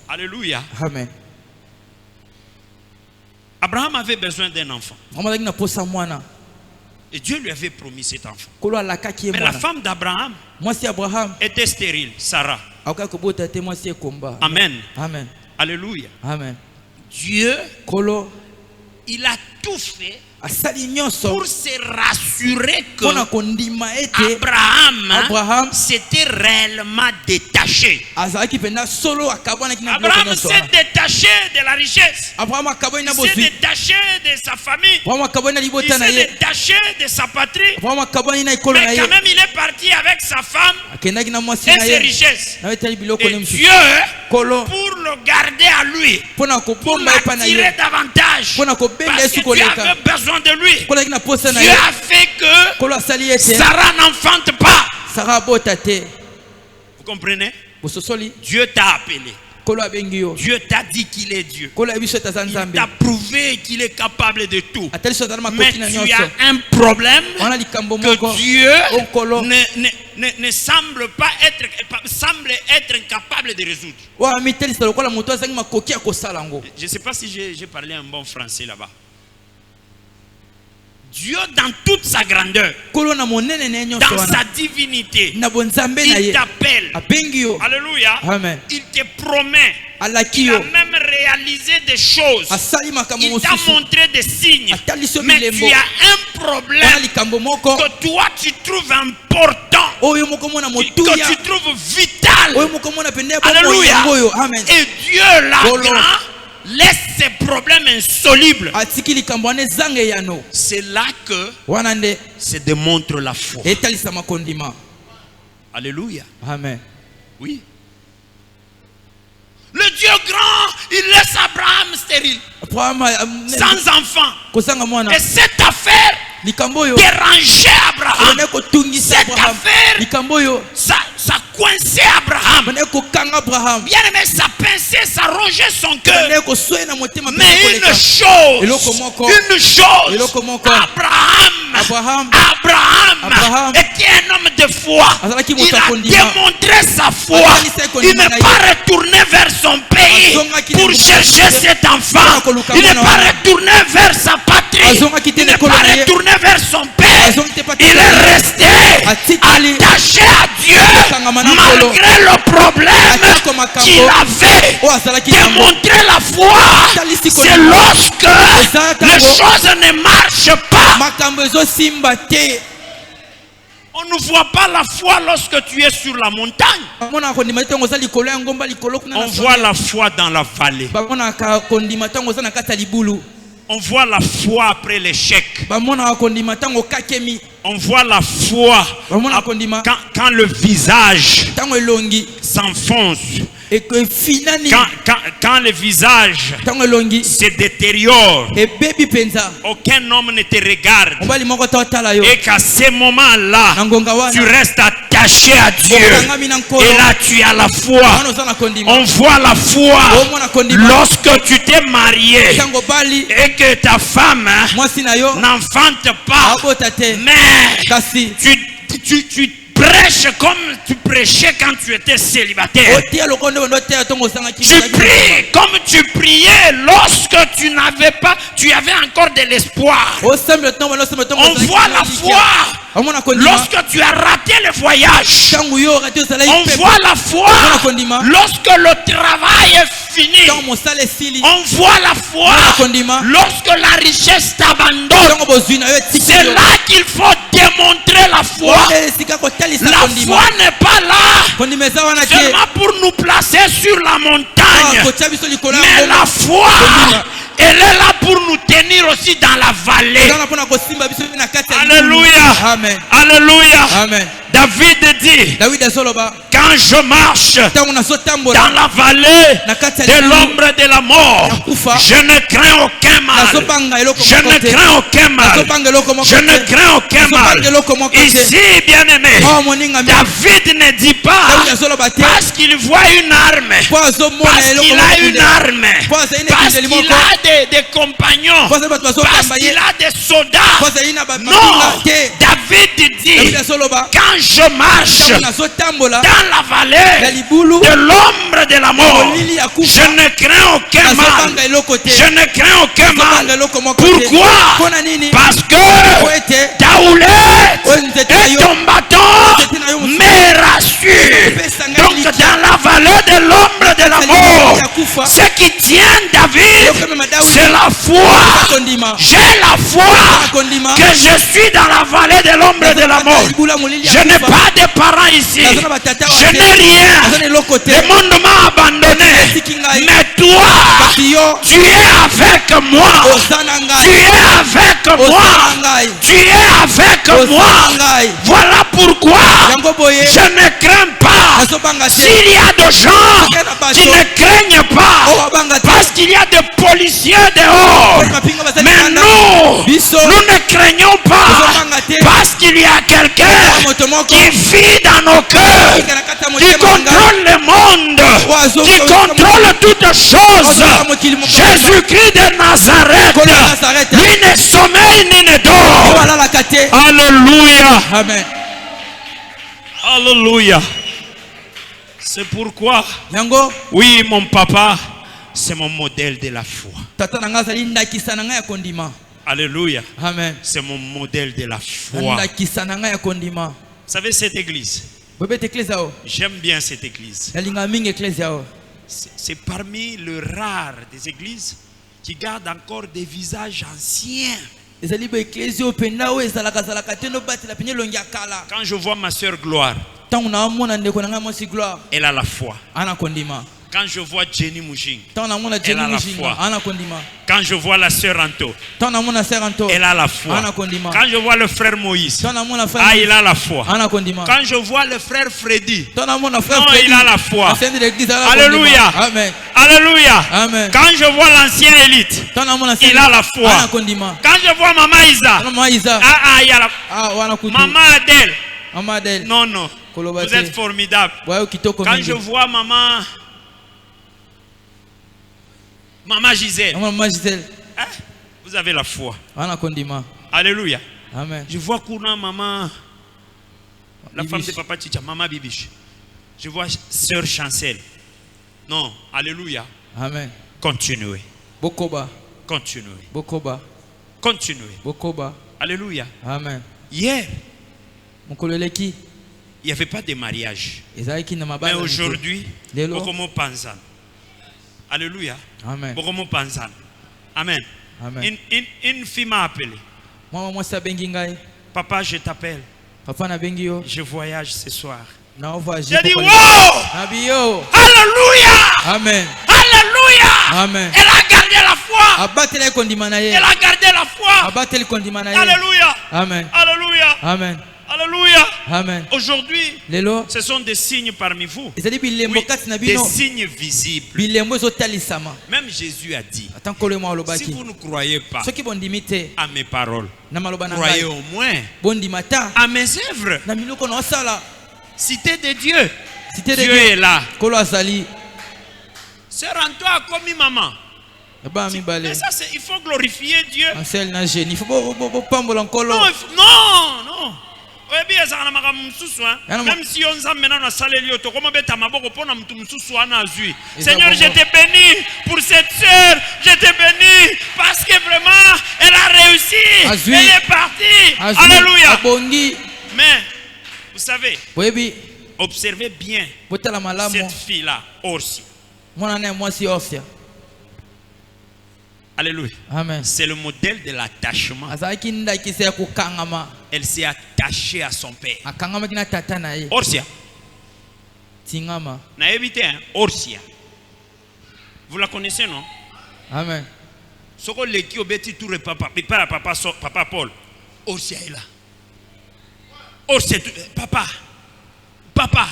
Alléluia. Amen. Abraham avait besoin d'un enfant. Et Dieu lui avait promis cet enfant. Mais la femme d'Abraham était stérile, Sarah. Amen. Amen. Alléluia. Amen. Dieu, il a tout fait pour se rassurer que Abraham s'était réellement détaché. Abraham s'est détaché de la richesse. Il s'est détaché de sa famille. Il s'est détaché de sa patrie. Mais quand même, il est parti avec sa femme et ses richesses. Et Dieu, pour le garder à lui, pour l'attirer davantage, parce que Dieu avait besoin de lui, Dieu a fait que Sarah n'enfante pas. Vous comprenez? Dieu t'a appelé. Dieu t'a dit qu'il est Dieu. Il t'a prouvé qu'il est capable de tout. Mais tu as un problème que Dieu ne semble être incapable de résoudre. Je ne sais pas si j'ai parlé un bon français là-bas. Dieu dans toute sa grandeur, dans sa divinité, il t'appelle. Alléluia. Amen. Il te promet. Il a même réalisé des choses. Il t'a montré des signes. Mais tu as un problème que toi tu trouves important, que tu trouves vital. Alléluia. Et Dieu là laisse ces problèmes insolubles. C'est là que se démontre la foi. Alléluia. Amen. Oui. Le Dieu grand, il laisse Abraham stérile, sans enfant. Et cette affaire dérangeait Abraham. Cette affaire, ça coinçait Abraham. Bien aimé, ça pinçait, ça rongeait son cœur. Mais une chose, Abraham était un homme de foi. Il a démontré sa foi. Il n'est pas retourné vers son pays pour chercher cet enfant. Il n'est pas retourné vers sa patrie. Il n'est pas retourné vers son père. Il est resté attaché à Dieu malgré le problème qu'il avait. Démontrer la foi, c'est lorsque les choses ne marchent pas. On ne voit pas la foi lorsque tu es sur la montagne. On voit la foi dans la vallée. On voit la foi après l'échec. On voit la foi quand le visage s'enfonce. Quand le visage se détériore, aucun homme ne te regarde. Et qu'à ce moment-là, tu restes attaché à Dieu. Et là, tu as la foi. On voit la foi lorsque tu t'es marié et que ta femme n'enfante pas. Mais tu prêches comme tu prêchais quand tu étais célibataire. Tu pries comme tu priais lorsque tu n'avais pas, tu avais encore de l'espoir. On voit la foi lorsque tu as raté le voyage. On voit la foi lorsque le travail est fini. On voit la foi lorsque la richesse t'abandonne. C'est là qu'il faut démontrer la foi. La foi n'est pas là seulement pour nous placer sur la montagne, mais la foi, elle est là pour nous tenir aussi dans la vallée. Alléluia. Amen. Alléluia. Amen. David dit, quand je marche dans la vallée de l'ombre de la mort, je ne crains aucun mal. Je ne crains aucun mal. Je ne crains aucun mal. Ici, bien aimé, David ne dit pas parce qu'il voit une arme, parce qu'il a une arme, parce qu'il a des compagnons, parce qu'il a des soldats. Non, David dit, quand je marche dans la vallée de l'ombre de la mort, je ne crains aucun mal. Je ne crains aucun mal. Pourquoi? Parce que ta houlette et ton bâton me rassurent. Donc dans la qui tient David, c'est la foi. J'ai la foi que je suis dans la vallée de l'ombre de la mort. Je n'ai pas de parents ici. Je n'ai rien. Le monde m'a abandonné. Mais toi, tu es avec moi. Tu es avec moi. Tu es avec moi. Voilà pourquoi je ne crains pas. S'il y a des gens qui ne craignent pas parce qu'il y a des policiers dehors, mais nous ne craignons pas parce qu'il y a quelqu'un qui vit dans nos cœurs, qui contrôle le monde, qui contrôle toutes choses. Jésus-Christ de Nazareth, lui ne sommeille ni ne dort. Alléluia. Amen. Alléluia. C'est pourquoi, oui, mon papa, c'est mon modèle de la foi. Alléluia. Amen. C'est mon modèle de la foi. Vous savez cette église? J'aime bien cette église. C'est parmi les rares des églises qui gardent encore des visages anciens. Quand je vois ma soeur Gloire, elle a la foi. Quand je vois Jenny Mujing, elle a la foi. Quand je vois la sœur Anto, elle a la foi. Quand je vois le frère Moïse, il a la foi. Quand je vois le frère Freddy, il a la foi. Alléluia. Amen. Alléluia. Amen. Quand je vois l'ancien élite, il a la foi. Quand je vois Maman Isa, il a la foi. Maman Adèle, non, non. Vous êtes formidable. Quand je vois Maman Gisèle, hein? Vous avez la foi. Alléluia. Amen. Je vois Kouna Maman, la femme de Papa Chicha, Maman Bibiche. Je vois Sœur Chancel. Non, alléluia. Amen. Continuez. Bokoba. Continuez. Bokoba. Continuez. Bokoba. Alléluia. Amen. Hier, il n'y avait pas de mariage. Mais aujourd'hui, Bokomo Panzan. Alléluia. Amen. Bokomo Panzan. Amen. Amen. Une fille m'a appelé. Papa, je t'appelle. Je voyage ce soir. J'ai dit, wow! Alléluia! Amen. Alléluia! Amen. Elle a gardé la foi. Elle a gardé la foi. Alléluia. Amen. Alléluia. Amen. Alléluia. Amen. Aujourd'hui, ce sont des signes parmi vous. Oui, des signes visibles. Même Jésus a dit, si vous ne croyez pas à mes paroles, croyez au moins à mes œuvres. Cité de Dieu. Dieu est là. Sœur Antoine a commis maman. Mais ça, il faut glorifier Dieu. Non, non. Même si on s'en maintenant à Salélio, Seigneur, je te bénis pour cette sœur. Je te bénis parce que vraiment, elle a réussi. Elle est partie. Alléluia. Mais, vous savez, observez bien cette fille-là, Orsi. Alléluia. C'est le modèle de l'attachement. Elle s'est attachée à son père. Orsia. Orsia. Vous la connaissez, non? Amen. Papa Paul. Orsia est là. Orsia, papa,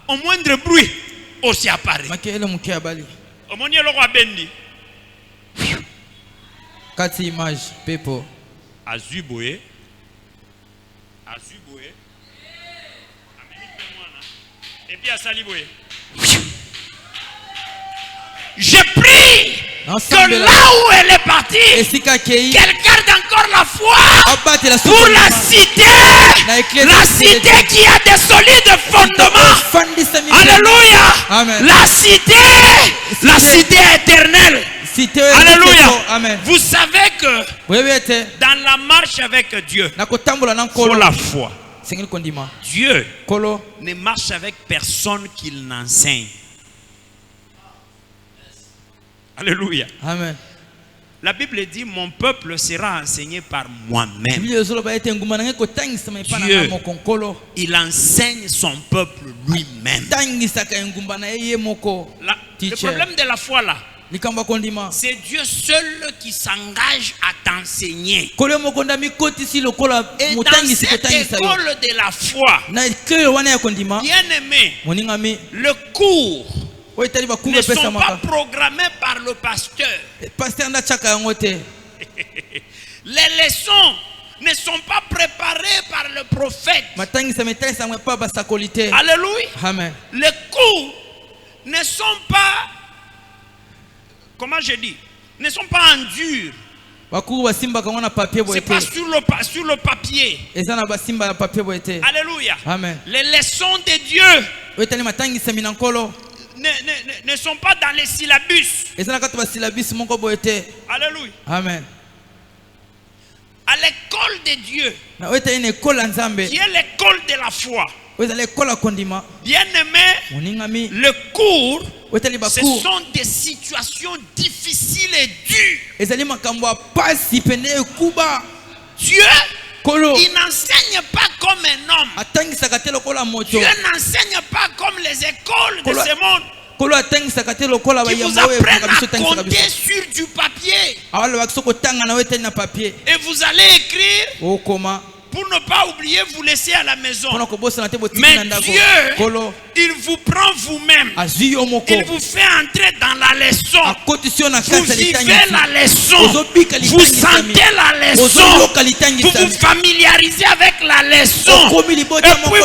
au moindre bruit, Orsia apparaît. Au moindre roi Bendi. Quatre images, Pepo. Azuboé. Et puis à Saliboé. Je prie que là où elle est partie, qu'elle garde encore la foi pour la cité. La cité qui a des solides fondements. Alléluia. La cité éternelle. Alléluia. Amen. Vous savez que dans la marche avec Dieu, il faut la foi. Dieu ne marche avec personne qu'il n'enseigne. Alléluia. Amen. La Bible dit mon peuple sera enseigné par moi-même. Dieu, il enseigne son peuple lui-même. Le problème de la foi là, c'est Dieu seul qui s'engage à t'enseigner. Et dans cette école de la foi, bien aimé, le cours ne sont pas programmés par le pasteur. Les leçons ne sont pas préparées par le prophète. Alléluia. Amen. Les cours ne sont pas, comment je dis, ne sont pas en dur. C'est pas sur le papier. Alléluia. Amen. Les leçons de Dieu ne sont pas dans les syllabus. Alléluia. Amen. À l'école de Dieu, qui est l'école de la foi, bien aimé, le cours, ce sont des situations difficiles et dures. Dieu, il n'enseigne pas comme un homme. Dieu n'enseigne pas comme les écoles de ce monde qui vous apprennent à compter sur du papier. Et vous allez écrire pour ne pas oublier, vous laissez à la maison. Mais Dieu, il vous prend vous-même. Il vous fait entrer dans la leçon. Vous vivez la leçon. Vous sentez la leçon. Vous vous familiarisez avec la leçon. Et puis vous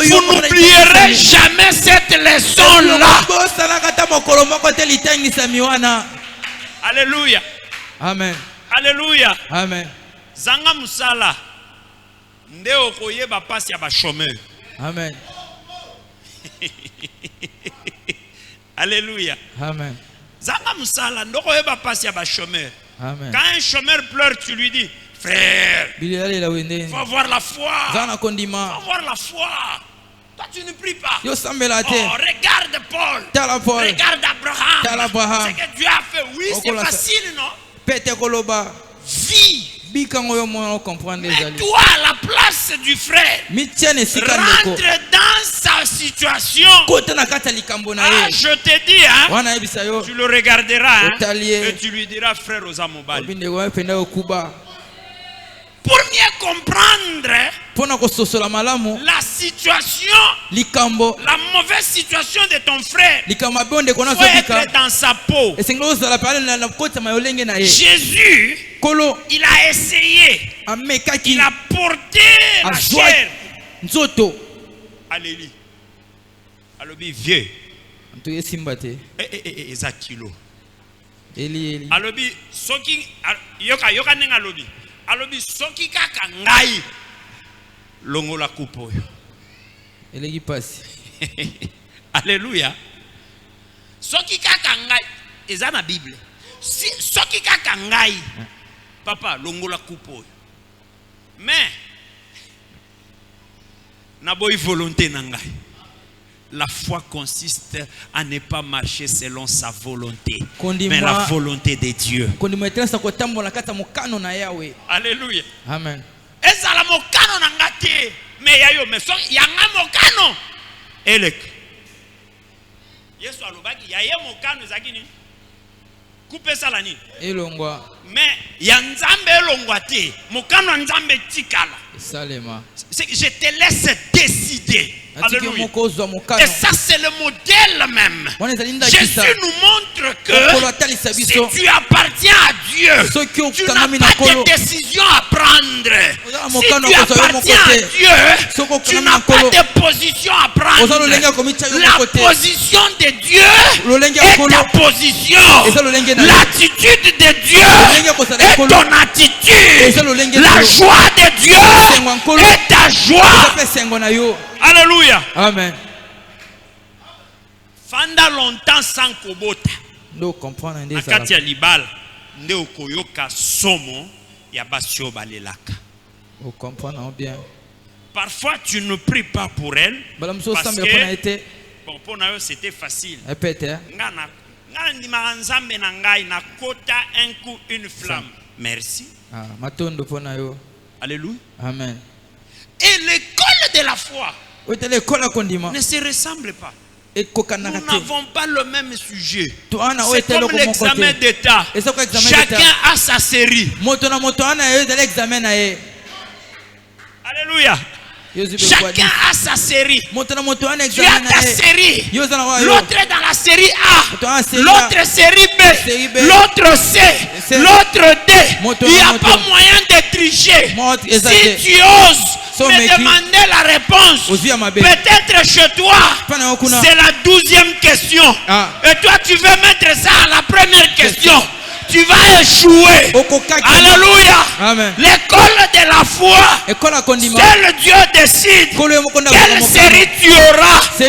n'oublierez jamais cette leçon-là. Alléluia. Amen. Alléluia. Amen. Zanga musala. Ndeo koyeba pasi ya ba chômeur. Amen. Alléluia. Amen. Zanga musala ndo koyeba pasi ya ba chômeur. Amen. Quand un chômeur pleure, tu lui dis, frère, faut avoir la foi. Faut avoir la foi. Toi tu ne pries pas. Oh, regarde Paul. Regarde Abraham. C'est que Dieu a fait. Oui, c'est facile, non? Vis. Mais toi, à la place du frère, rentre dans sa situation. Ah, je te dis, hein, tu le regarderas, hein, et tu lui diras, frère Ozamobali. Pour mieux comprendre la situation, la mauvaise situation de ton frère, il faut être dans sa peau. Jésus, il a essayé, il a porté la chair. Alléluia. Alléluia, vieux. Ezakilo. Alléluia, soki yoka nenga alléluia. Alobi soki kaka ngai longola kupo yo eleki pasi. Alléluia. Soki kaka ngai eza na Bible. Si soki kaka ngai papa longola kupo yo. Mais na boy volonté na ngai. La foi consiste à ne pas marcher selon sa volonté, mais la volonté de Dieu. Alléluia. Amen. Eza la mokano na ngate, mais yayo mais so yanga mokano. Elek. Yesu alobaki yaye mokano ezakini. Couper ça la ni. Elongwa. Mais ya nzambe elongwa te, mokano nzambe tikala. Salema. Je te laisse décider. Alléluia. Et ça c'est le modèle même. Jésus nous montre que si tu appartiens à Dieu, tu n'as pas de décision à prendre. Si tu appartiens à Dieu, tu n'as pas de position à prendre. La position de Dieu est ta position. L'attitude de Dieu est ton attitude. La joie de Dieu est ta joie. Alléluia. Amen. Fanda longtemps sans kobota. No comprendre ndé ça. Akati ya libala nde okoyoka somo ya basio balelaka. O comprendre bien. Parfois tu ne pries pas pour elle parce que bon pour nous c'était facile. une flamme. Merci. Alléluia. Amen. Et l'école de la foi ne se ressemble pas. Nous n'avons pas le même sujet. C'est comme l'examen d'État. Chacun a sa série. Alléluia. Chacun a sa série. Tu as ta série. L'autre est dans la série A. L'autre série B. L'autre C. L'autre D. Il n'y a pas moyen de tricher. Si tu oses me demander la réponse, peut-être chez toi, c'est la 12e question. Et toi, tu veux mettre ça à la première question. Tu vas échouer. Alléluia. L'école de la foi, seul Dieu décide quelle série tu auras. Tu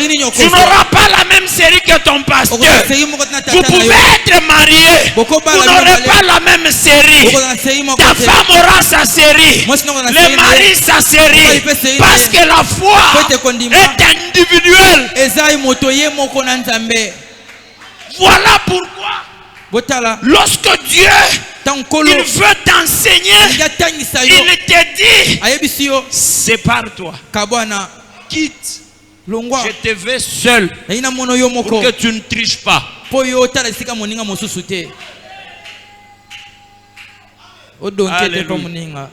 n'auras pas la même série que ton pasteur. Vous pouvez être marié, vous n'aurez pas la même série. Ta femme aura sa série, le mari sa série, parce que la foi est individuelle. Voilà pourquoi lorsque Dieu il veut t'enseigner, il te dit sépare-toi, quitte, je te veux seul pour que tu ne triches pas. Alléluia.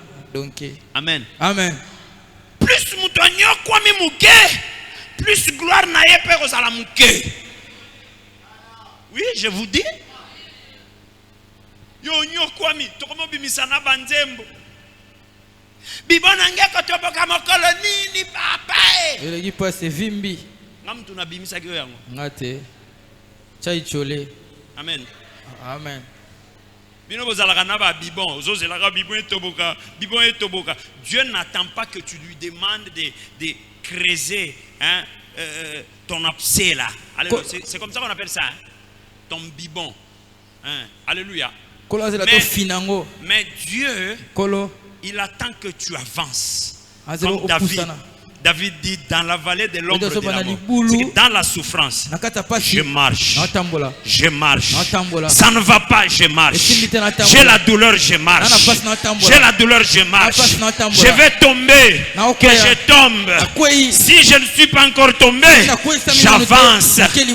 Amen. Amen. Plus moutonio kwami muke, plus gloire na yepe kozala muke. Oui, je vous dis. Yo nyo kwami tokomo bimisana banzembo. Bibona ngeko toboka mokolo nini papa e. Eleki passe vimbi. Ngam tuna bimisa kyo yango. Ngate. Chai chole. Amen. Amen. Bino bozalaka na ba bibon, ozozelaka bibon et toboka. Dieu n'attend pas que tu lui demandes de creuser ton abcès là. C'est comme ça qu'on appelle ça, hein? Ton bibon. Hein? Alléluia. Mais Dieu, il attend que tu avances. Comme David dit, dans la vallée de l'ombre de la mort, dans la souffrance, je marche. Je marche. Ça ne va pas, je marche. J'ai la douleur, je marche. J'ai la douleur, je marche. Je vais tomber, que je tombe. Si je ne suis pas encore tombé, j'avance. Il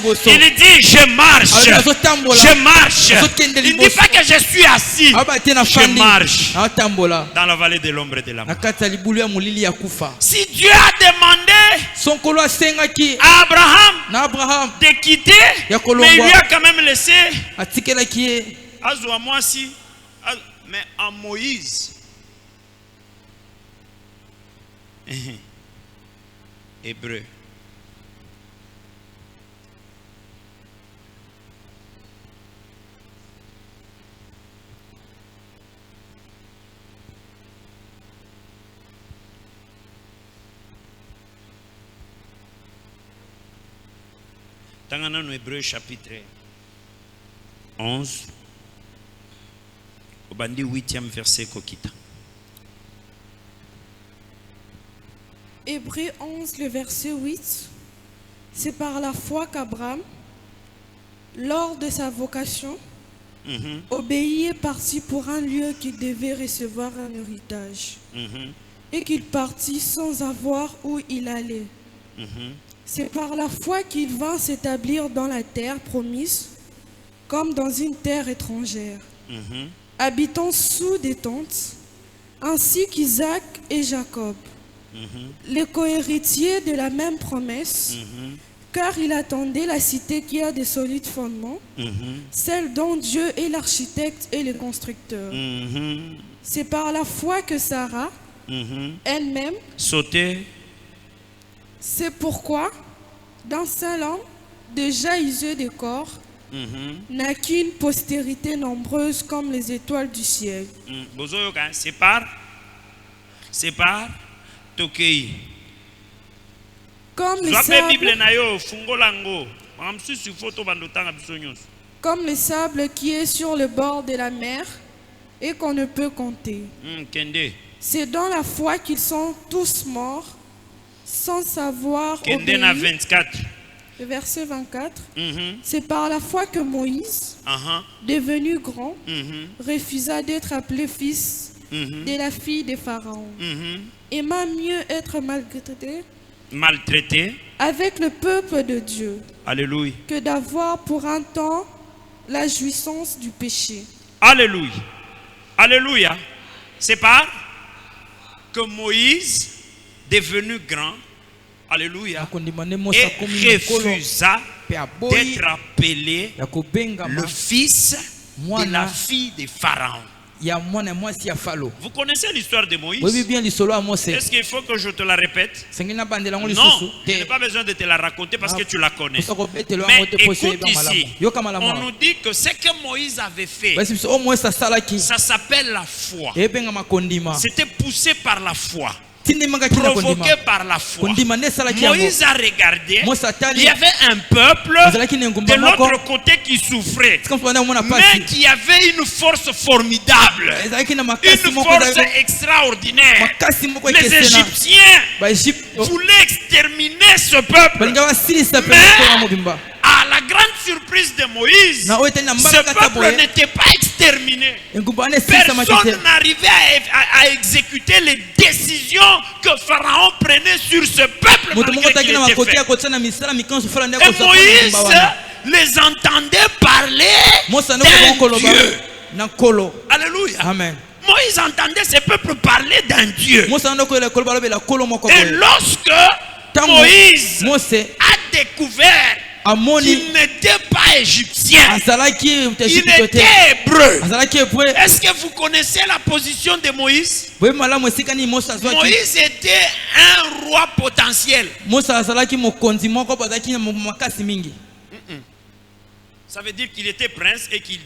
dit, je marche. Je marche. Il ne dit pas que je suis assis. Je marche dans la vallée de l'ombre de la mort. Si Dieu a demandé à Abraham de quitter, mais il lui a quand même laissé mais à Moïse, Hébreu, Tanganano Hébreu chapitre 11 au bandi 8e verset kokita. Hébreu 11 le verset 8. C'est par la foi qu'Abraham, lors de sa vocation, obéit et partit pour un lieu qu'il devait recevoir un héritage. Et qu'il partit sans avoir où il allait. C'est par la foi qu'il vint s'établir dans la terre promise, comme dans une terre étrangère, habitant sous des tentes, ainsi qu'Isaac et Jacob, les co-héritiers de la même promesse, car il attendait la cité qui a des solides fondements, celle dont Dieu est l'architecte et le constructeur. C'est par la foi que Sarah, elle-même, sautait. C'est pourquoi, dans sa langue, déjà iseux de corps, n'a qu'une postérité nombreuse comme les étoiles du ciel. C'est par Tokei. Comme le sable qui est sur le bord de la mer et qu'on ne peut compter. C'est dans la foi qu'ils sont tous morts sans savoir obéir. verset 24. C'est par la foi que Moïse, devenu grand, refusa d'être appelé fils de la fille de Pharaon. Aima mieux être maltraité avec le peuple de Dieu. Alléluia. Que d'avoir pour un temps la jouissance du péché. Alléluia. Alléluia. C'est par que Moïse, devenu grand, alléluia, et refusa d'être appelé le fils de la fille de Pharaon. Vous connaissez l'histoire de Moïse? Est-ce qu'il faut que je te la répète? Non, je n'ai pas besoin de te la raconter parce que tu la connais. Mais écoute ici, on nous dit que ce que Moïse avait fait, ça s'appelle la foi. C'était poussé par la foi, provoqué par la foi. Moïse a regardé, il y avait un peuple de l'autre côté qui souffrait, mais qui avait une force formidable, une force extraordinaire. Les Égyptiens voulaient exterminer ce peuple, mais à la grande surprise de Moïse, ce peuple n'était pas exterminé. Personne n'arrivait à exécuter les décisions que Pharaon prenait sur ce peuple malgré qu'il était faible. Et Moïse les entendait parler d'un Dieu. Alléluia. Amen. Moïse entendait ce peuple parler d'un Dieu. Et lorsque Moïse a découvert qu'il n'était pas égyptien, il était hébreu. Est-ce que vous connaissez la position de Moïse? Moïse était un roi potentiel. Ça veut dire qu'il était prince et qu'il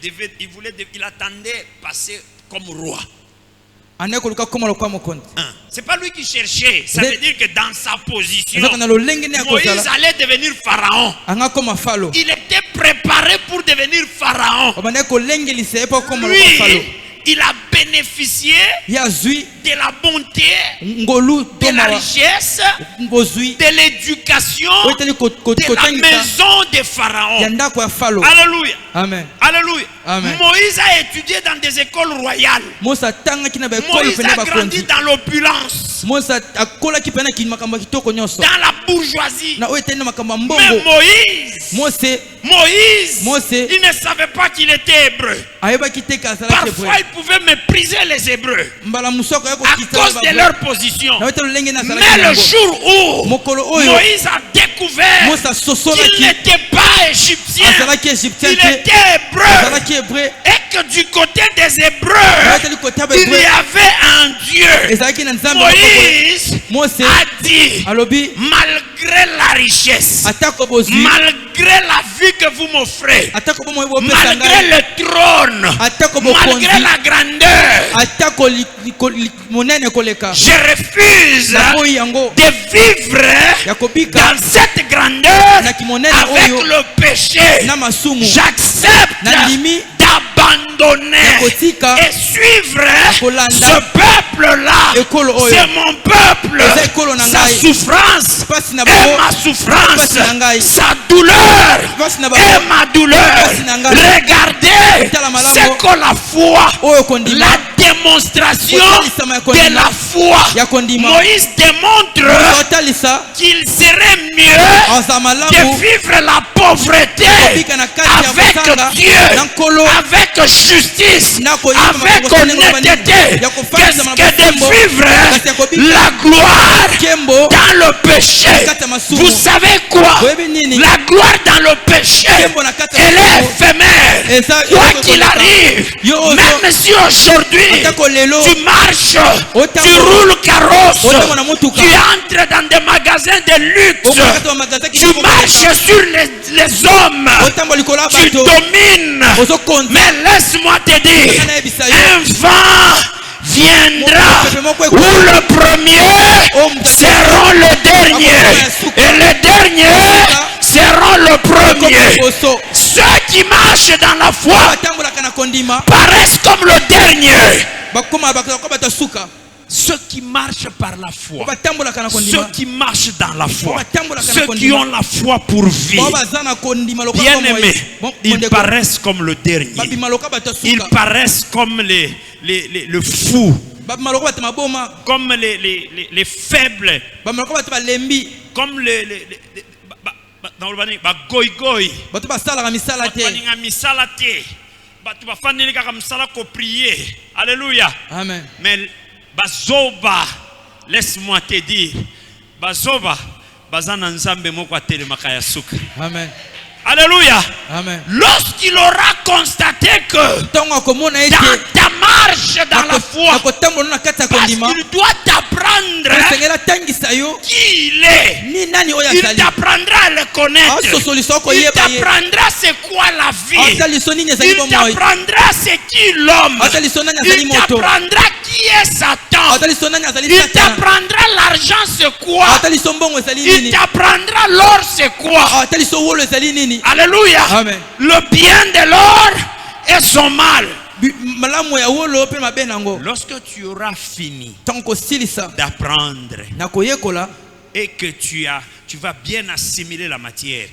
attendait passer comme roi. C'est pas lui qui cherchait. Ça veut dire que dans sa position, Moïse allait devenir pharaon. Il était préparé pour devenir pharaon. Lui, il a bénéficié de la bonté, de la richesse, de l'éducation, de la maison de Pharaon. Alléluia. Amen. Alléluia. Amen. Moïse a étudié dans des écoles royales. Moïse a grandi dans l'opulence, dans la bourgeoisie. Mais Moïse, il ne savait pas qu'il était hébreu. Parfois, il pouvait mépriser les Hébreux à cause de leur position. Mais le jour où Moïse a découvert qu'il n'était pas égyptien, il était hébreu, et que du côté des Hébreux, il y avait un Dieu. Moïse a dit, malgré la richesse, malgré la vie que vous m'offrez, malgré le trône, malgré la grandeur, je refuse de vivre dans cette grandeur avec le péché. J'accepte d'abandonner et suivre ce peuple-là. C'est mon peuple. Sa souffrance est ma souffrance, sa douleur est ma douleur. Regardez ce que la foi, la démonstration de la foi. Moïse démontre qu'il serait mieux de vivre la pauvreté avec Dieu, avec justice, avec honnêteté, que de vivre la gloire dans le péché. Vous savez quoi? La gloire dans le péché, elle est éphémère. Quoi qu'il arrive, même si aujourd'hui tu marches, tu roules carrosse, tu entres dans des magasins de luxe, tu marches sur les hommes, tu domines. Mais laisse-moi te dire, un vent viendra où le premier sera le dernier et le dernier sera le premier. Ceux qui marchent dans la foi paraissent comme le dernier. Ceux qui marchent par la foi, ceux qui marchent dans la foi, ceux qui ont la foi pour vivre, bien aimés, ils paraissent comme le dernier. Ils paraissent comme le fou, comme les faibles, comme les goy-goy. Alléluia. Amen. Mais bazoba, laisse-moi te dire, bazoba, bazana nzambe moko atelemaka ya suka. Amen. Alléluia. Amen. Lorsqu'il aura constaté que dans ta marche dans la foi, parce qu'il doit t'apprendre qui il est, il t'apprendra à le connaître, il t'apprendra c'est quoi la vie, il t'apprendra c'est qui l'homme, il t'apprendra qui est Satan, il t'apprendra l'argent c'est quoi, il t'apprendra l'or c'est quoi. Alléluia. Amen. Le bien de l'or et son mal. Lorsque tu auras fini d'apprendre et que tu vas bien assimiler la matière,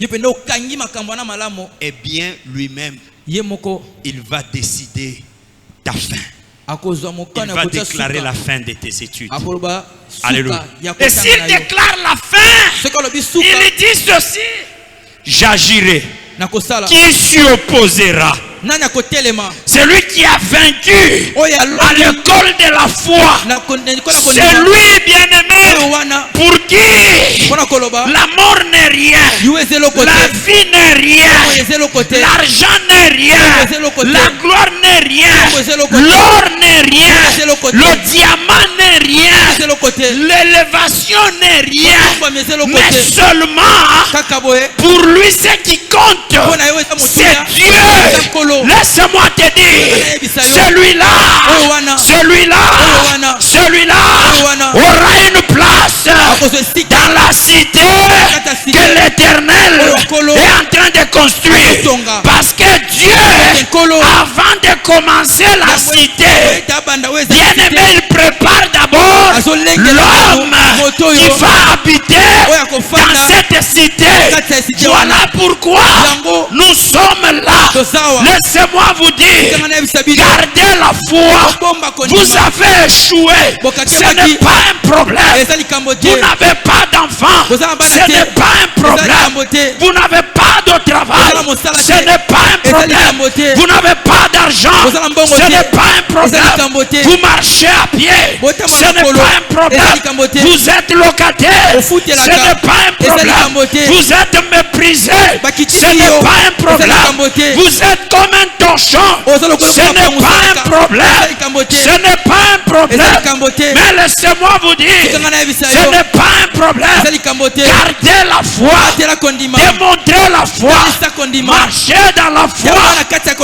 eh bien lui-même, il va décider ta fin. Il va déclarer la fin de tes études. Alléluia. Et s'il déclare la fin, il dit ceci: j'agirai. Qui s'y opposera? Celui qui a vaincu à l'école de la foi, c'est lui, bien-aimé, pour qui la mort n'est rien, la vie n'est rien, l'argent n'est rien, la gloire n'est rien, l'or n'est rien, le diamant n'est rien, l'élévation n'est rien, mais seulement pour lui ce qui compte, c'est Dieu. Laisse-moi te dire, celui-là aura une place dans la cité que l'Éternel est en train de construire. Parce que Dieu, avant de commencer la cité, bien aimé, il prépare d'abord l'homme qui va habiter dans cette cité. Voilà pourquoi nous sommes là. Laissez-moi vous dire, gardez la foi. Vous avez échoué, ce n'est pas un problème. Vous n'avez pas d'enfant, ce n'est pas un problème. Vous n'avez pas de travail, ce n'est pas un problème. Vous n'avez pas d'argent, ce n'est pas un problème. Vous marchez à pied, ce n'est pas un problème. Vous êtes locataire, ce n'est pas un problème. Vous êtes méprisé, ce n'est pas un problème. Vous êtes comme un torchon, ce n'est pas un problème. Ce n'est pas un problème. Mais laissez-moi vous dire, ce n'est pas un problème. Gardez la foi, démontrez la foi, marchez dans la foi.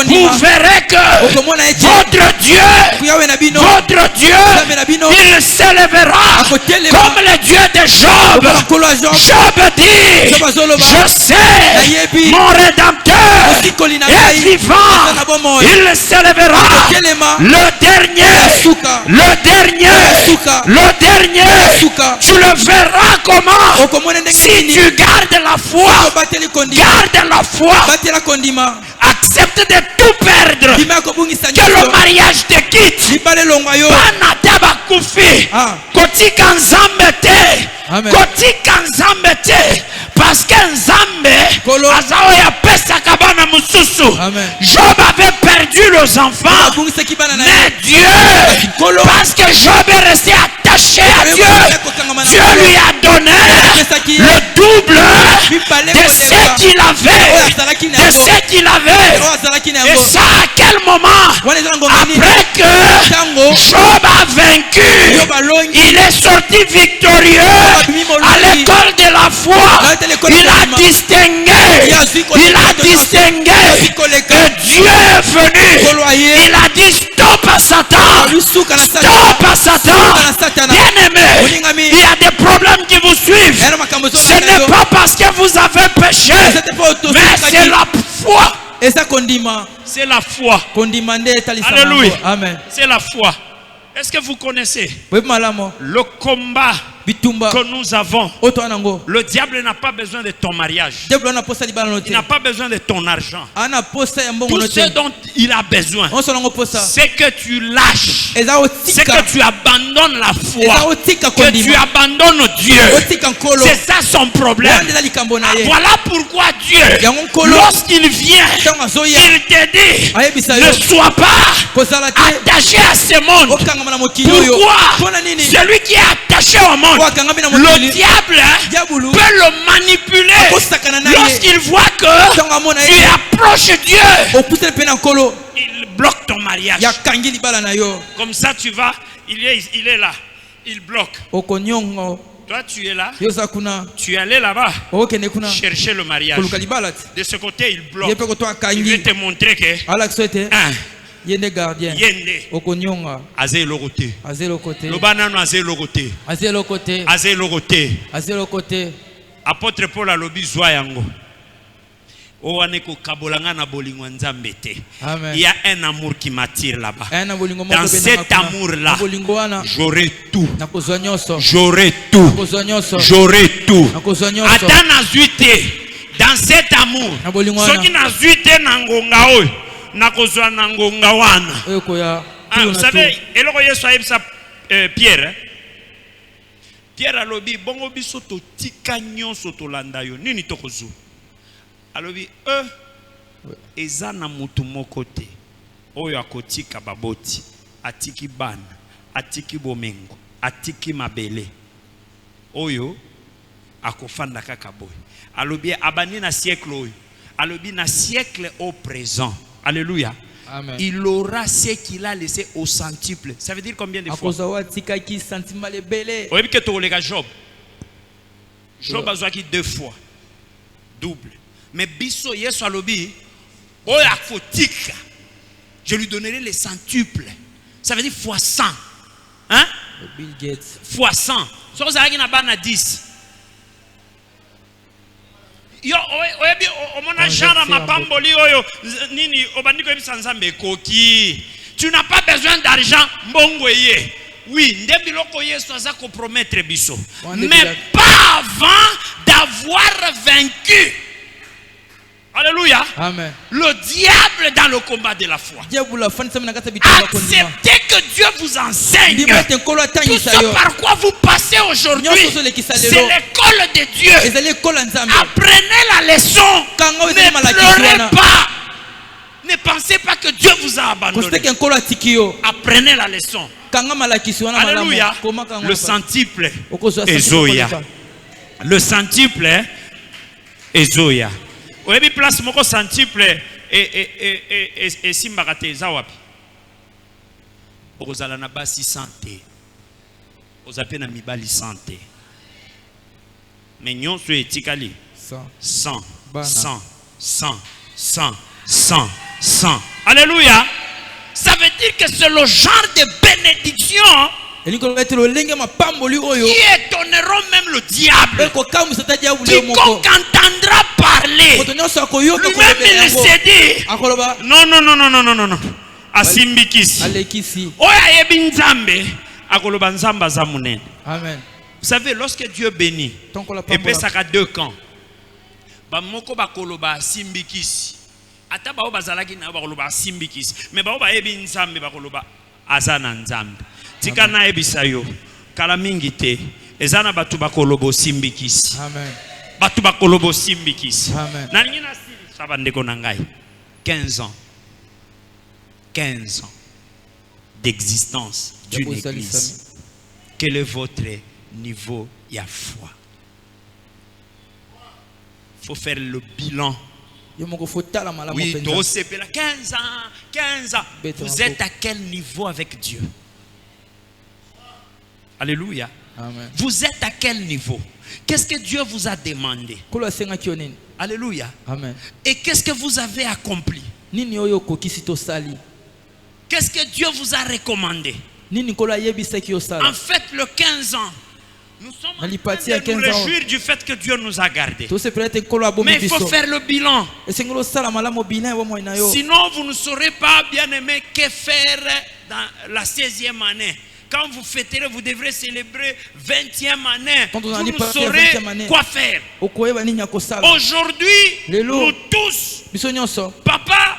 Vous verrez que votre Dieu, il s'élèvera comme le Dieu de Job. Job dit, je sais, mon Rédempteur est vivant. Il s'élèvera. Le dernier, tu le verras comment. Si tu gardes la foi, accepte de tout perdre, que le mariage te quitte. Banataba kufi, kotika nzambe te, parce que nzambe azao ya pesa kabana mususu. Job avait perdu les enfants, mais Dieu, parce que Job est resté attaché à Dieu, Dieu lui a donné le double de ce qu'il avait, Et ça à quel moment? Après que Job a vaincu, il est sorti victorieux à l'école de la foi. Il a distingué que Dieu est venu. Il a dit stop à Satan, stop à Satan. Bien aimé, il y a des problèmes qui vous suivent. Ce n'est pas parce que vous avez péché, mais c'est la foi. C'est la foi. Alléluia. Amen. C'est la foi. Est-ce que vous connaissez le combat que nous avons? Le diable n'a pas besoin de ton mariage. Il n'a pas besoin de ton argent. Tout ce dont il a besoin, c'est que tu lâches, c'est que tu abandonnes la foi, que tu abandonnes Dieu. C'est ça son problème. Voilà pourquoi Dieu, lorsqu'il vient, il te dit, ne sois pas attaché à ce monde. Pourquoi? Celui qui est attaché au monde, le diable peut le manipuler. Lorsqu'il voit que tu approches Dieu, il bloque ton mariage. Comme ça tu vas, il est là, il bloque. Toi tu es là, tu es allé là-bas chercher le mariage. De ce côté il bloque. Il veut te montrer que Yende gardien. Yende. Okonyonga. Azelo côté. Azelo côté. Lobanano azelo côté. Azelo côté. Azelo côté. Azelo côté. Apôtre Paul alobi zwa yango. Owane ko kabolanga na bolingo nzambe te. Il y a un amour qui m'attire là-bas. Dans cet amour-là, j'aurai tout. J'aurai tout. J'aurai tout. Ata nazuite. Dans cet amour, soki nazuite na ngonga oyo. Vous savez, Pierre, Pierre alobi bongo biso to tika nyonso to landa yo nini tokozu alobi eza na mutu moko te oyo akotika baboti atiki bana atiki bomengo atiki mabele oyo akofanda kaka boy alobi abani na siècle oyo alobi na siècle au présent. Alléluia. Amen. Il aura ce qu'il a laissé au centuple. Ça veut dire combien de fois? Oui, que tu as Job. Job a dit 2 fois. Double. Mais biso yeso alobi oya kotika. Je lui donnerai les centuples. Ça veut dire fois 100. Hein? Bill Gates. Fois 100. So ça na bana 10. Yo oyebi omona genre mapamboli oyo nini obandiko ebisa nzambe koki. Tu n'as pas besoin d'argent mbongo ye. Oui, ndebiloko yesu aza ko promettre biso. Mais pas avant d'avoir vaincu. Alléluia. Amen. Le diable dans le combat de la foi. Acceptez que Dieu vous enseigne. Tout ce par quoi vous passez aujourd'hui, c'est l'école de Dieu. Apprenez la leçon. Ne pleurez pas. Ne pensez pas que Dieu vous a abandonné. Apprenez la leçon. Alléluia. Le centuple est Zoya. Le centuple est Zoya. Oyebi place moko centuple et simbakate zawapi. Ozala na basi santé. Ozape na mibali santé. Mais nyonso etikali 100 100 100 100 100 100. Alléluia. Ça veut dire que c'est le genre de bénédiction qui étonneront même le diable. Quiconque entendra parler, lui-même il s'est dit non. Asimbikisi. Oya yebi nzambe akoloba nzamba za munene. Amen. Vous savez, lorsque Dieu bénit, et puis ça a 2 camps. Bamoko bakoloba asimbikisi. Ata bao bazalaki na bakoloba asimbikisi. Mais bao ba yebi nzambe bakoloba azana nzambe. Tika na ebisa yo kala mingi te ezana batu bakolobo simbikisi. Amen. Batu bakolobo simbikisi. Amen. Na ngina sili sabandeko na ngai 15 ans d'existence d'une église. Quel est votre niveau de foi? Il faut faire le bilan. Oui, 15 ans. Vous êtes à quel niveau avec Dieu? Alléluia. Amen. Vous êtes à quel niveau? Qu'est-ce que Dieu vous a demandé? Alléluia. Amen. Et qu'est-ce que vous avez accompli? Qu'est-ce que Dieu vous a recommandé? En fait, le 15 ans, nous sommes en train de nous réjouir du fait que Dieu nous a gardés. Mais il faut faire le bilan. Sinon, vous ne saurez pas, bien aimé, que faire dans la 16e année. Quand vous fêterez, vous devrez célébrer 20e année. Vous ne saurez quoi faire. Aujourd'hui, nous tous, papa,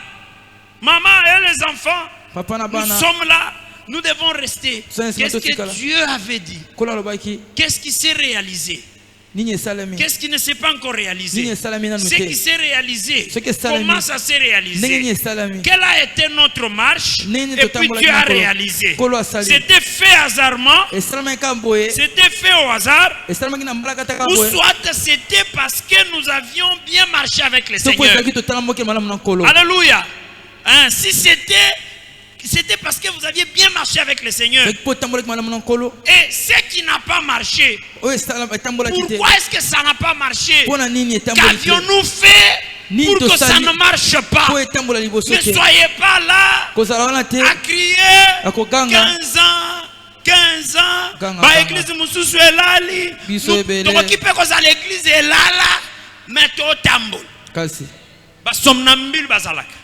maman et les enfants, nous sommes là. Nous devons rester. Qu'est-ce que Dieu avait dit? Qu'est-ce qui s'est réalisé? Qu'est-ce qui ne s'est pas encore réalisé? Ce qui s'est réalisé. Comment ça s'est réalisé? Quelle a été notre marche? Et puis Dieu a réalisé. C'était fait hasardement. C'était fait au hasard. Ou soit c'était parce que nous avions bien marché avec le Seigneur. Alléluia. Hein, si c'était parce que vous aviez bien marché avec le Seigneur. Et ce qui n'a pas marché, pourquoi est-ce que ça n'a pas marché? Qu'avions-nous fait pour que ça ne marche pas? Ne soyez pas là à crier 15 ans. Bah, église mususu elali. Tokipe koza l'église elala, mais to tambol. Ba somnambule bazalaka.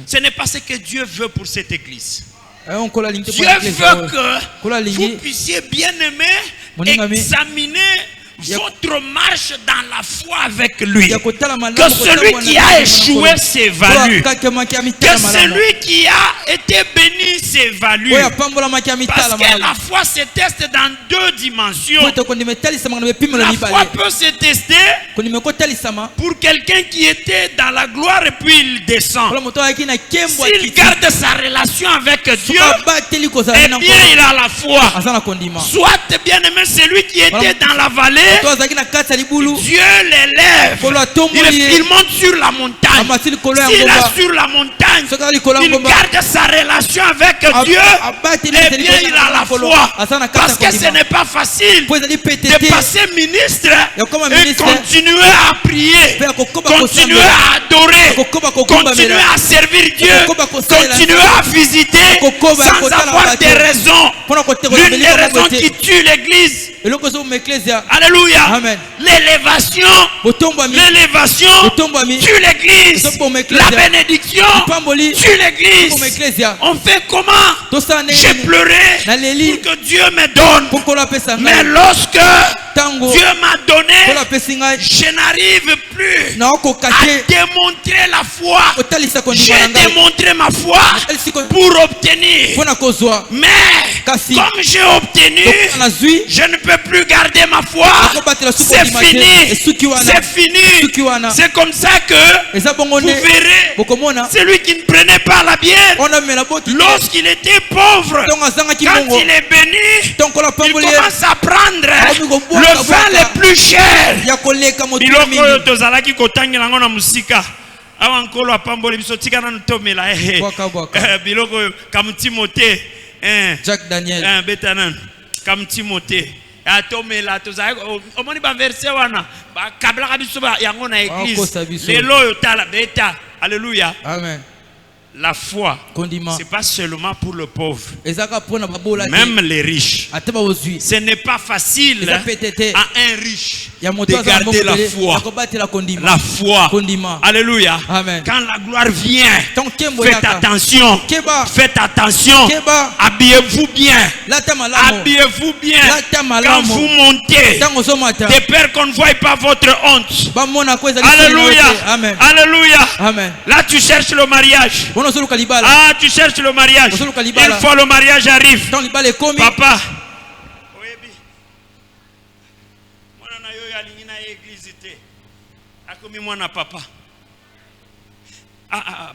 Ce n'est pas ce que Dieu veut pour cette église. Dieu veut que vous puissiez bien aimer, examiner votre marche dans la foi avec lui. Que celui qui a échoué s'évalue. Que celui qui a été béni s'évalue. Parce que la foi se teste dans deux dimensions. La foi peut se tester pour quelqu'un qui était dans la gloire et puis il descend. S'il garde sa relation avec Dieu, eh bien il a la foi. Soit bien aimé celui qui était dans la vallée, Dieu l'élève. Il monte sur la montagne. S'il est sur la montagne, il garde sa relation avec Dieu. Eh bien, il a la foi. Parce que ce n'est pas facile de passer ministre et continuer à prier, continuer à adorer, continuer à servir Dieu, continuer à visiter sans avoir des raisons. L'une des raisons qui tue l'église. Alléluia. Amen. L'élévation tue l'église. La bénédiction tue l'église. On fait comment? J'ai pleuré pour que Dieu me donne. Mais lorsque Dieu m'a donné, je n'arrive plus à démontrer la foi. J'ai démontré ma foi pour obtenir. Mais comme j'ai obtenu, je ne peux plus garder ma foi. C'est fini. C'est fini. C'est comme ça que vous verrez celui qui ne prenait pas la bière, lorsqu'il était pauvre, quand il est béni, il commence à prendre le vin le plus cher. Awankolo apambole biso tika na ntomela biloko comme Timothée Jacques Daniel betanan comme Timothée atomela tozai omoni ba verset wana ba kabla biso ba yango na église lelo yotala beta. Alléluia. Amen. La foi, c'est pas seulement pour le pauvre, même les riches. Ce n'est pas facile à un riche de garder la foi. La foi. Alléluia. Amen. Quand la gloire vient, faites attention. Faites attention. Habillez-vous bien. Habillez-vous bien. Quand vous montez, de peur qu'on ne voie pas votre honte. Alléluia. Amen. Alléluia. Amen. Là, tu cherches le mariage. Ah, tu cherches le mariage. Une fois le mariage arrive, papa,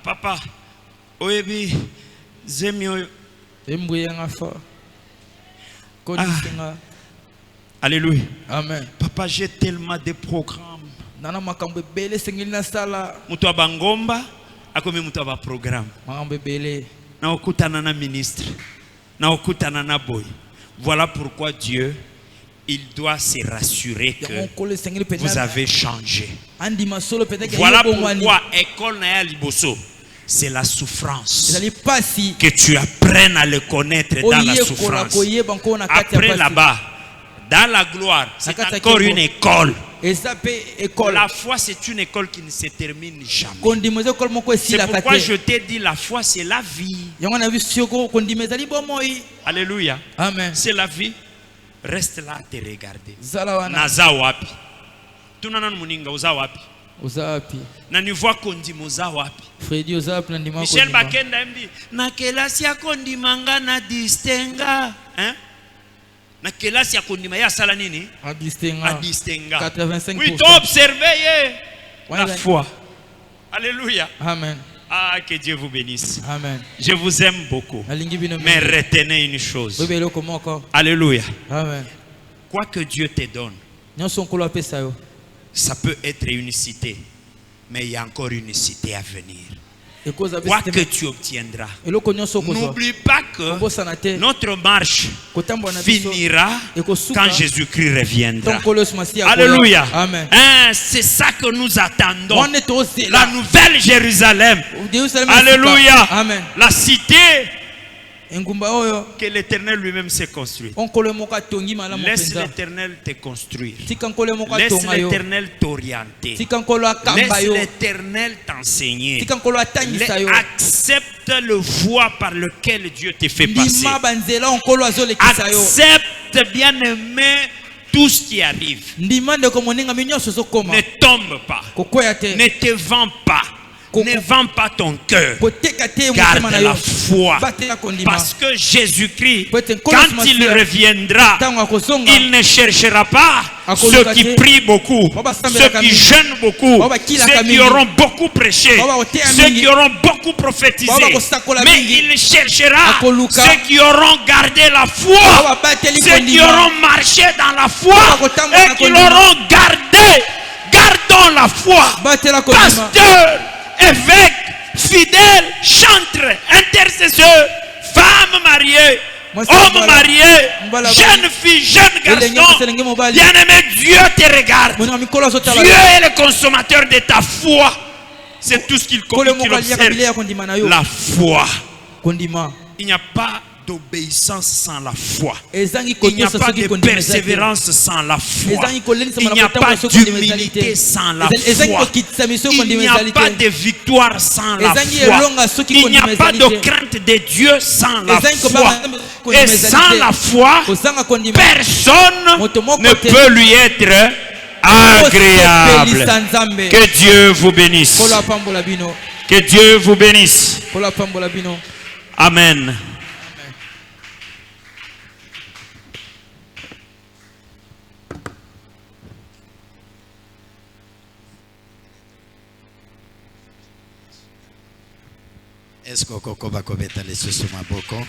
papa, alléluia. Amen. Papa, j'ai tellement de programmes. Mutua bangomba. Akomi mutaba programme. Na okutana na ministre. Na okutana na boy. Voilà pourquoi Dieu, il doit se rassurer que vous avez changé. Voilà pourquoi école na liboso, c'est la souffrance. Que tu apprennes à le connaître dans la souffrance. Après là-bas, Dans la gloire, c'est encore une école. La foi, c'est une école qui ne se termine jamais. C'est pourquoi je t'ai dit, la foi, c'est la vie. Alléluia. Amen. C'est la vie. Reste là à te regarder. Naza wapi. Tunana muninga uza wapi. Na nivoa kondima uza wapi. Michel Bakenda mbi. Na kelasi ya kondima nga na distinga. Na kelasi ya kondima ya sala nini? A distinga. 85%. Oui, tu observes la foi. Alléluia. Amen. Ah, que Dieu vous bénisse. Amen. Je vous aime beaucoup. Mais retenez une chose. Alléluia. Amen. Quoi que Dieu te donne, ça peut être une cité, mais il y a encore une cité à venir. Quoi que tu obtiendras, n'oublie pas que notre marche finira quand Jésus-Christ reviendra. Alléluia. C'est ça que nous attendons. La nouvelle Jérusalem. Alléluia. La cité que l'Éternel lui-même s'est construit. Laisse l'Éternel te construire. Laisse l'Éternel t'orienter. Laisse l'Éternel t'enseigner. Accepte le voie par lequel Dieu te fait passer. Accepte, bien-aimé, tout ce qui arrive. Ne tombe pas. Ne te vends pas. Ne vends pas ton cœur. Garde la foi. Parce que Jésus-Christ, quand il reviendra, il ne cherchera pas ceux qui prient beaucoup, ceux qui jeûnent beaucoup, ceux qui auront beaucoup prêché, ceux qui auront beaucoup prophétisé. Mais il cherchera ceux qui auront gardé la foi, ceux qui auront marché dans la foi et qui l'auront gardé. Gardons la foi. Pasteur, évêque, fidèle, chantre, intercesseur, femme mariée, homme marié, jeune fille, jeune garçon, bien-aimé, Dieu te regarde. Dieu est le consommateur de ta foi. C'est tout ce qu'il observe. La foi. Il n'y a pas d'obéissance sans la foi. Il n'y a pas de persévérance sans la foi. Il n'y a pas d'humilité sans la foi. Il n'y a pas de victoire sans la foi. Il n'y a pas de crainte de Dieu sans la foi. Et sans la foi, personne ne peut lui être agréable. Que Dieu vous bénisse. Que Dieu vous bénisse. Amen. Est-ce que Koko va commettre les sous maboko?